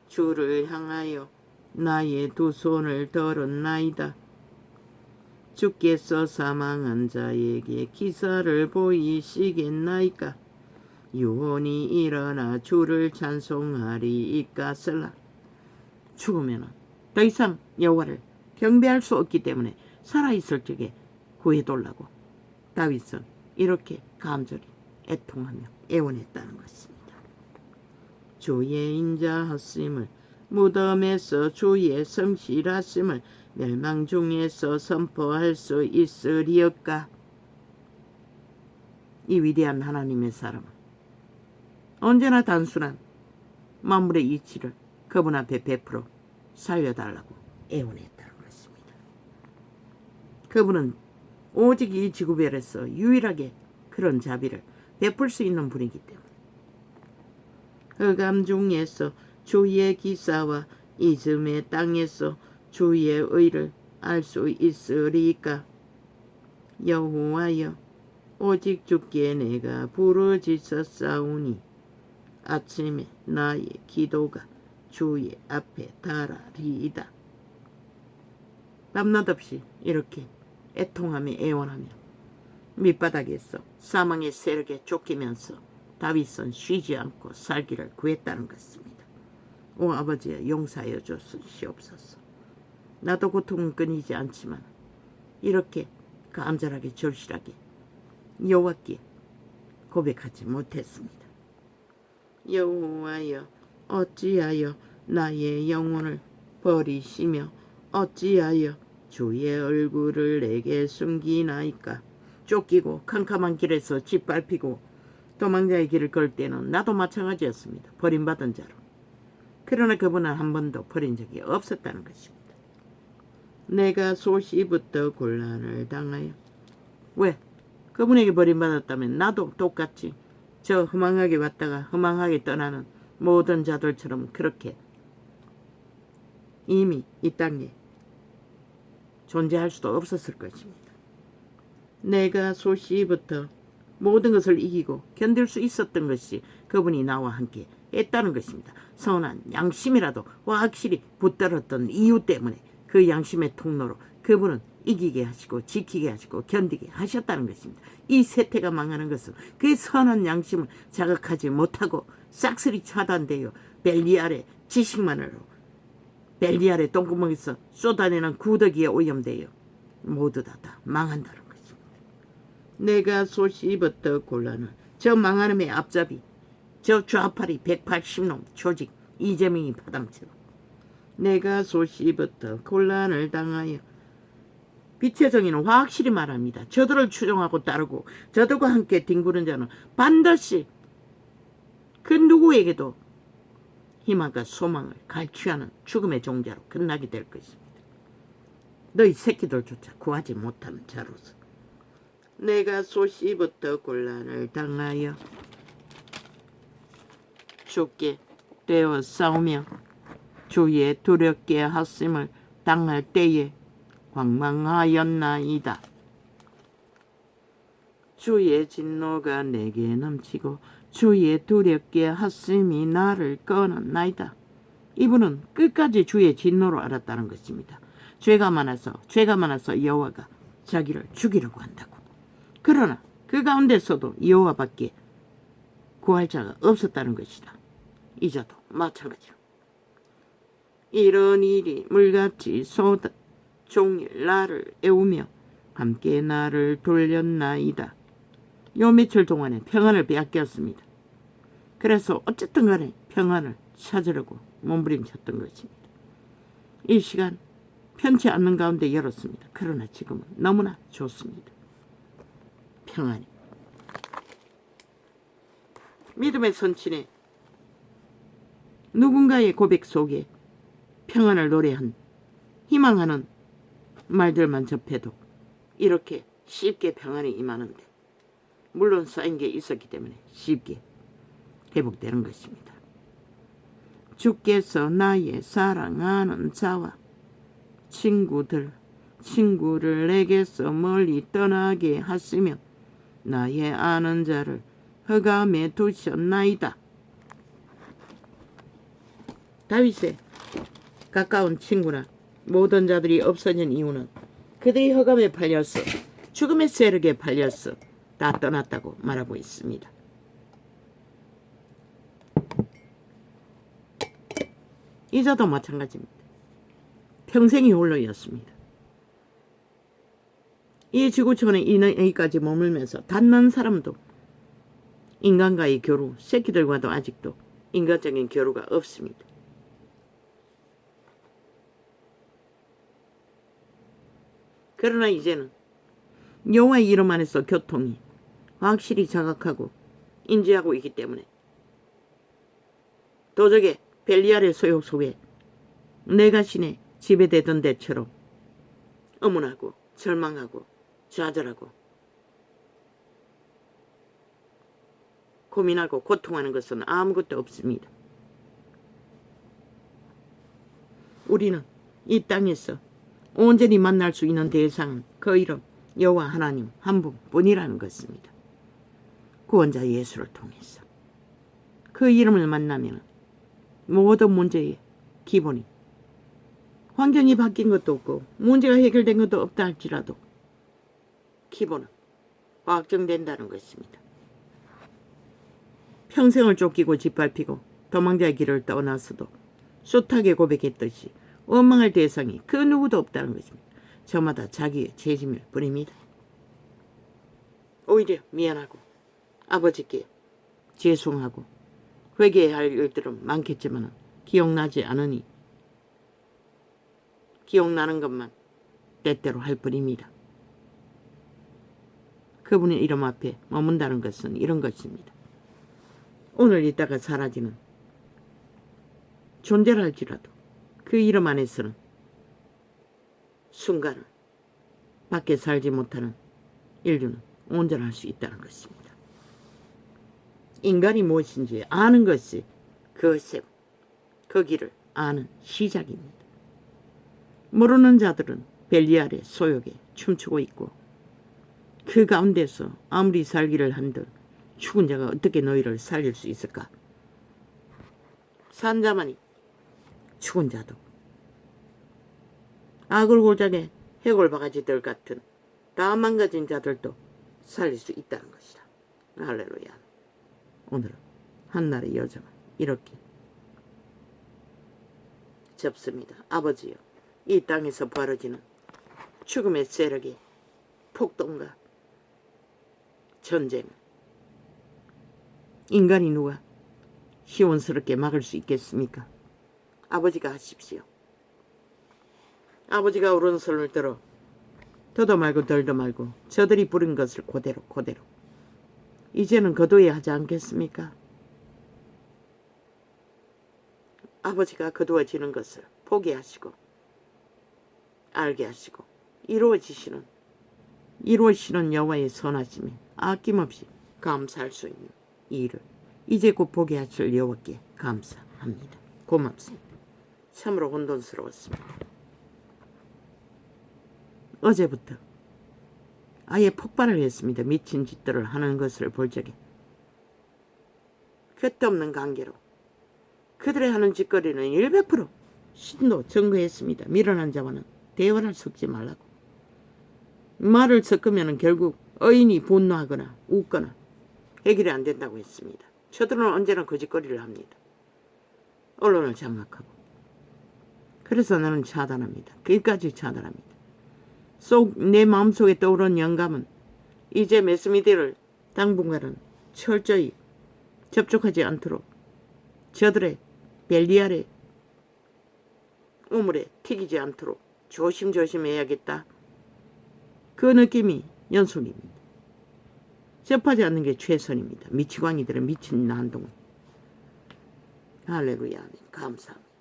Speaker 1: 주를 향하여 나의 두 손을 들었나이다. 주께서 사망한 자에게 기사를 보이시겠나이까? 유언이 일어나 주를 찬송하리이까슬라. 죽으면 더 이상 여호와를 경배할 수 없기 때문에 살아있을 적에 구해달라고 다윗은 이렇게 간절히 애통하며 애원했다는 것입니다. 주의 인자하심을, 무덤에서 주의 성실하심을 멸망 중에서 선포할 수 있으리엇까? 이 위대한 하나님의 사람은 언제나 단순한 만물의 이치를 그분 앞에 베풀어 살려달라고 애원했다는 것입니다. 그분은 오직 이 지구별에서 유일하게 그런 자비를 베풀 수 있는 분이기 때문에 흑암 중에서 주의 기사와 이즘의 땅에서 주의 의를 알 수 있으리까? 여호와여, 오직 주께 내가 부르짖었사오니 아침에 나의 기도가 주의 앞에 달하리이다. 밤낮 없이 이렇게 애통하며 애원하며 밑바닥에서 사망의 세력에 쫓기면서 다윗은 쉬지 않고 살기를 구했다는 것입니다. 오 아버지여, 용서하여 주시옵소서. 나도 고통은 끊이지 않지만 이렇게 간절하게 절실하게 여호와께 고백하지 못했습니다. 여호와여, 어찌하여 나의 영혼을 버리시며 어찌하여 주의 얼굴을 내게 숨기나이까? 쫓기고 캄캄한 길에서 짓밟히고 도망자의 길을 걸 때는 나도 마찬가지였습니다. 버림받은 자로. 그러나 그분은 한 번도 버린 적이 없었다는 것입니다. 내가 소시부터 곤란을 당하여. 왜? 그분에게 버림받았다면 나도 똑같이 저 허망하게 왔다가 허망하게 떠나는 모든 자들처럼 그렇게 이미 이 땅에 존재할 수도 없었을 것입니다. 내가 소시부터 모든 것을 이기고 견딜 수 있었던 것이 그분이 나와 함께 했다는 것입니다. 선한 양심이라도 확실히 붙들었던 이유 때문에 그 양심의 통로로 그분은 이기게 하시고 지키게 하시고 견디게 하셨다는 것입니다. 이 세태가 망하는 것은 그 선한 양심을 자극하지 못하고 싹쓸이 차단되어 벨리알의 지식만으로 벨리알의 똥구멍에서 쏟아내는 구더기에 오염되어 모두 다 망한다는 것입니다. 내가 소시부터 곤란한 저 망하는의 앞잡이, 저 좌파리 180놈 조직 이재명이 파당처럼 내가 소시부터 곤란을 당하여. 빛의 정의는 확실히 말합니다. 저들을 추종하고 따르고 저들과 함께 뒹구는 자는 반드시 그 누구에게도 희망과 소망을 갈취하는 죽음의 종자로 끝나게 될 것입니다. 너희 새끼들조차 구하지 못하는 자로서 내가 소시부터 곤란을 당하여 주께 되어 싸우며 주의 두렵게 하심을 당할 때에 황망하였나이다. 주의 진노가 내게 넘치고 주의 두렵게 하심이 나를 끊었나이다. 이분은 끝까지 주의 진노로 알았다는 것입니다. 죄가 많아서 여호와가 자기를 죽이려고 한다고. 그러나 그 가운데서도 여호와밖에 구할 자가 없었다는 것이다. 이자도 마찬가지로. 이런 일이 물같이 종일 나를 애우며 함께 나를 돌렸나이다. 요 며칠 동안에 평안을 빼앗겼습니다. 그래서 어쨌든 간에 평안을 찾으려고 몸부림쳤던 것입니다. 이 시간 편치 않는 가운데 열었습니다. 그러나 지금은 너무나 좋습니다. 평안이. 믿음의 선친에 누군가의 고백 속에 평안을 노래한 희망하는 말들만 접해도 이렇게 쉽게 평안이 임하는데 물론 쌓인 게 있었기 때문에 쉽게 회복되는 것입니다. 주께서 나의 사랑하는 자와 친구를 내게서 멀리 떠나게 하시며 나의 아는 자를 흑암에 두셨나이다. 다윗의 가까운 친구나 모든 자들이 없어진 이유는 그들이 흑암에 팔렸어. 죽음의 세력에 팔렸어. 다 떠났다고 말하고 있습니다. 이자도 마찬가지입니다. 평생이 홀로였습니다. 이 지구촌에 여기까지 머물면서 닿는 사람도 인간과의 교류, 새끼들과도 아직도 인간적인 교류가 없습니다. 그러나 이제는 여호와의 이름 안에서 교통이 확실히 자각하고 인지하고 있기 때문에 도적의 벨리알의 소욕 속에 내가 신의 지배되던 데처럼 엄운하고 절망하고 좌절하고 고민하고 고통하는 것은 아무것도 없습니다. 우리는 이 땅에서 온전히 만날 수 있는 대상은 그 이름 여호와 하나님 한 분뿐이라는 것입니다. 구원자 예수를 통해서 그 이름을 만나면 모든 문제의 기본이 환경이 바뀐 것도 없고 문제가 해결된 것도 없다 할지라도 기본은 확정된다는 것입니다. 평생을 쫓기고 짓밟히고 도망자의 길을 떠나서도 숱하게 고백했듯이 원망할 대상이 그 누구도 없다는 것입니다. 저마다 자기의 죄짐일 뿐입니다. 오히려 미안하고 아버지께 죄송하고 회개해야 할 일들은 많겠지만 기억나지 않으니 기억나는 것만 때때로 할 뿐입니다. 그분의 이름 앞에 머문다는 것은 이런 것입니다. 오늘 있다가 사라지는 존재를 할지라도 그 이름 안에서는 순간을 밖에 살지 못하는 인류는 온전할 수 있다는 것입니다. 인간이 무엇인지 아는 것이 그 길을 아는 시작입니다. 모르는 자들은 벨리알의 소욕에 춤추고 있고 그 가운데서 아무리 살기를 한들 죽은 자가 어떻게 너희를 살릴 수 있을까? 산 자만이 죽은 자도 아글골장의 해골바가지들 같은 다 망가진 자들도 살릴 수 있다는 것이다. 할렐루야. 오늘은 한나라의 여정을 이렇게 접습니다. 아버지여, 이 땅에서 벌어지는 죽음의 세력의 폭동과 전쟁, 인간이 누가 시원스럽게 막을 수 있겠습니까? 아버지가 하십시오. 아버지가 오른손을 들어 더도 말고 덜도 말고 저들이 부른 것을 그대로 이제는 거두어야 하지 않겠습니까? 아버지가 거두어지는 것을 보게 하시고 알게 하시고 이루어지시는 여호와의 선하심에 아낌없이 감사할 수 있는 이 일을 이제 곧 보게 하실 여호와께 감사합니다. 고맙습니다. 참으로 혼돈스러웠습니다. 어제부터 아예 폭발을 했습니다. 미친 짓들을 하는 것을 볼 적에 쾌도 없는 관계로 그들의 하는 짓거리는 100% 신도 증거했습니다. 미련한 자와는 대화를 섞지 말라고. 말을 섞으면 결국 어인이 분노하거나 웃거나 해결이 안 된다고 했습니다. 저들은 언제나 거짓거리를 합니다. 언론을 장악하고. 그래서 나는 차단합니다. 끝까지 차단합니다. 내 마음속에 떠오른 영감은 이제 매스미디어를 당분간은 철저히 접촉하지 않도록 저들의 벨리알의 우물에 튀기지 않도록 조심해야겠다. 그 느낌이 연속입니다. 접하지 않는 게 최선입니다. 미치광이들은 미친 한동안. 할렐루야. 아멘. 감사합니다.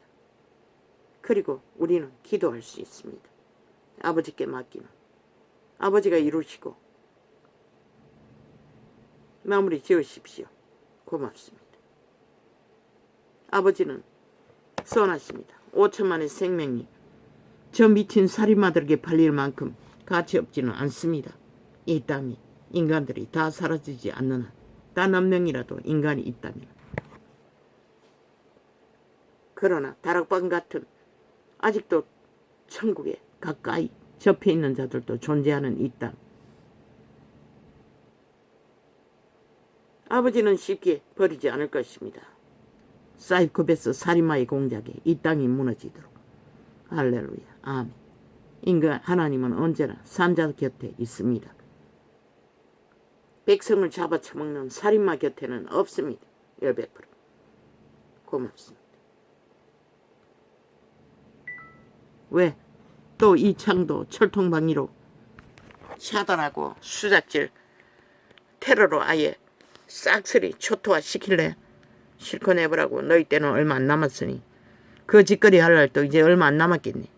Speaker 1: 그리고 우리는 기도할 수 있습니다. 아버지께 맡기는 아버지가 이루시고 마무리 지으십시오. 고맙습니다. 아버지는 서운하십니다. 5천만의 생명이 저 미친 살인마들에게 팔릴 만큼 가치 없지는 않습니다. 이 땅이 인간들이 다 사라지지 않는 한 단 한 명이라도 인간이 있다면. 그러나 다락방 같은 아직도 천국에 가까이 접해 있는 자들도 존재하는 이 땅. 아버지는 쉽게 버리지 않을 것입니다. 사이코패스 살인마의 공작에 이 땅이 무너지도록. 할렐루야. 아멘. 인간 하나님은 언제나 산자 곁에 있습니다. 백성을 잡아쳐먹는 살인마 곁에는 없습니다. 100%. 고맙습니다. 왜? 또 이 창도 철통방위로 차단하고 수작질 테러로 아예 싹쓸이 초토화 시킬래? 실컷 해보라고. 너희 때는 얼마 안 남았으니 그 짓거리 할 날도 이제 얼마 안 남았겠네.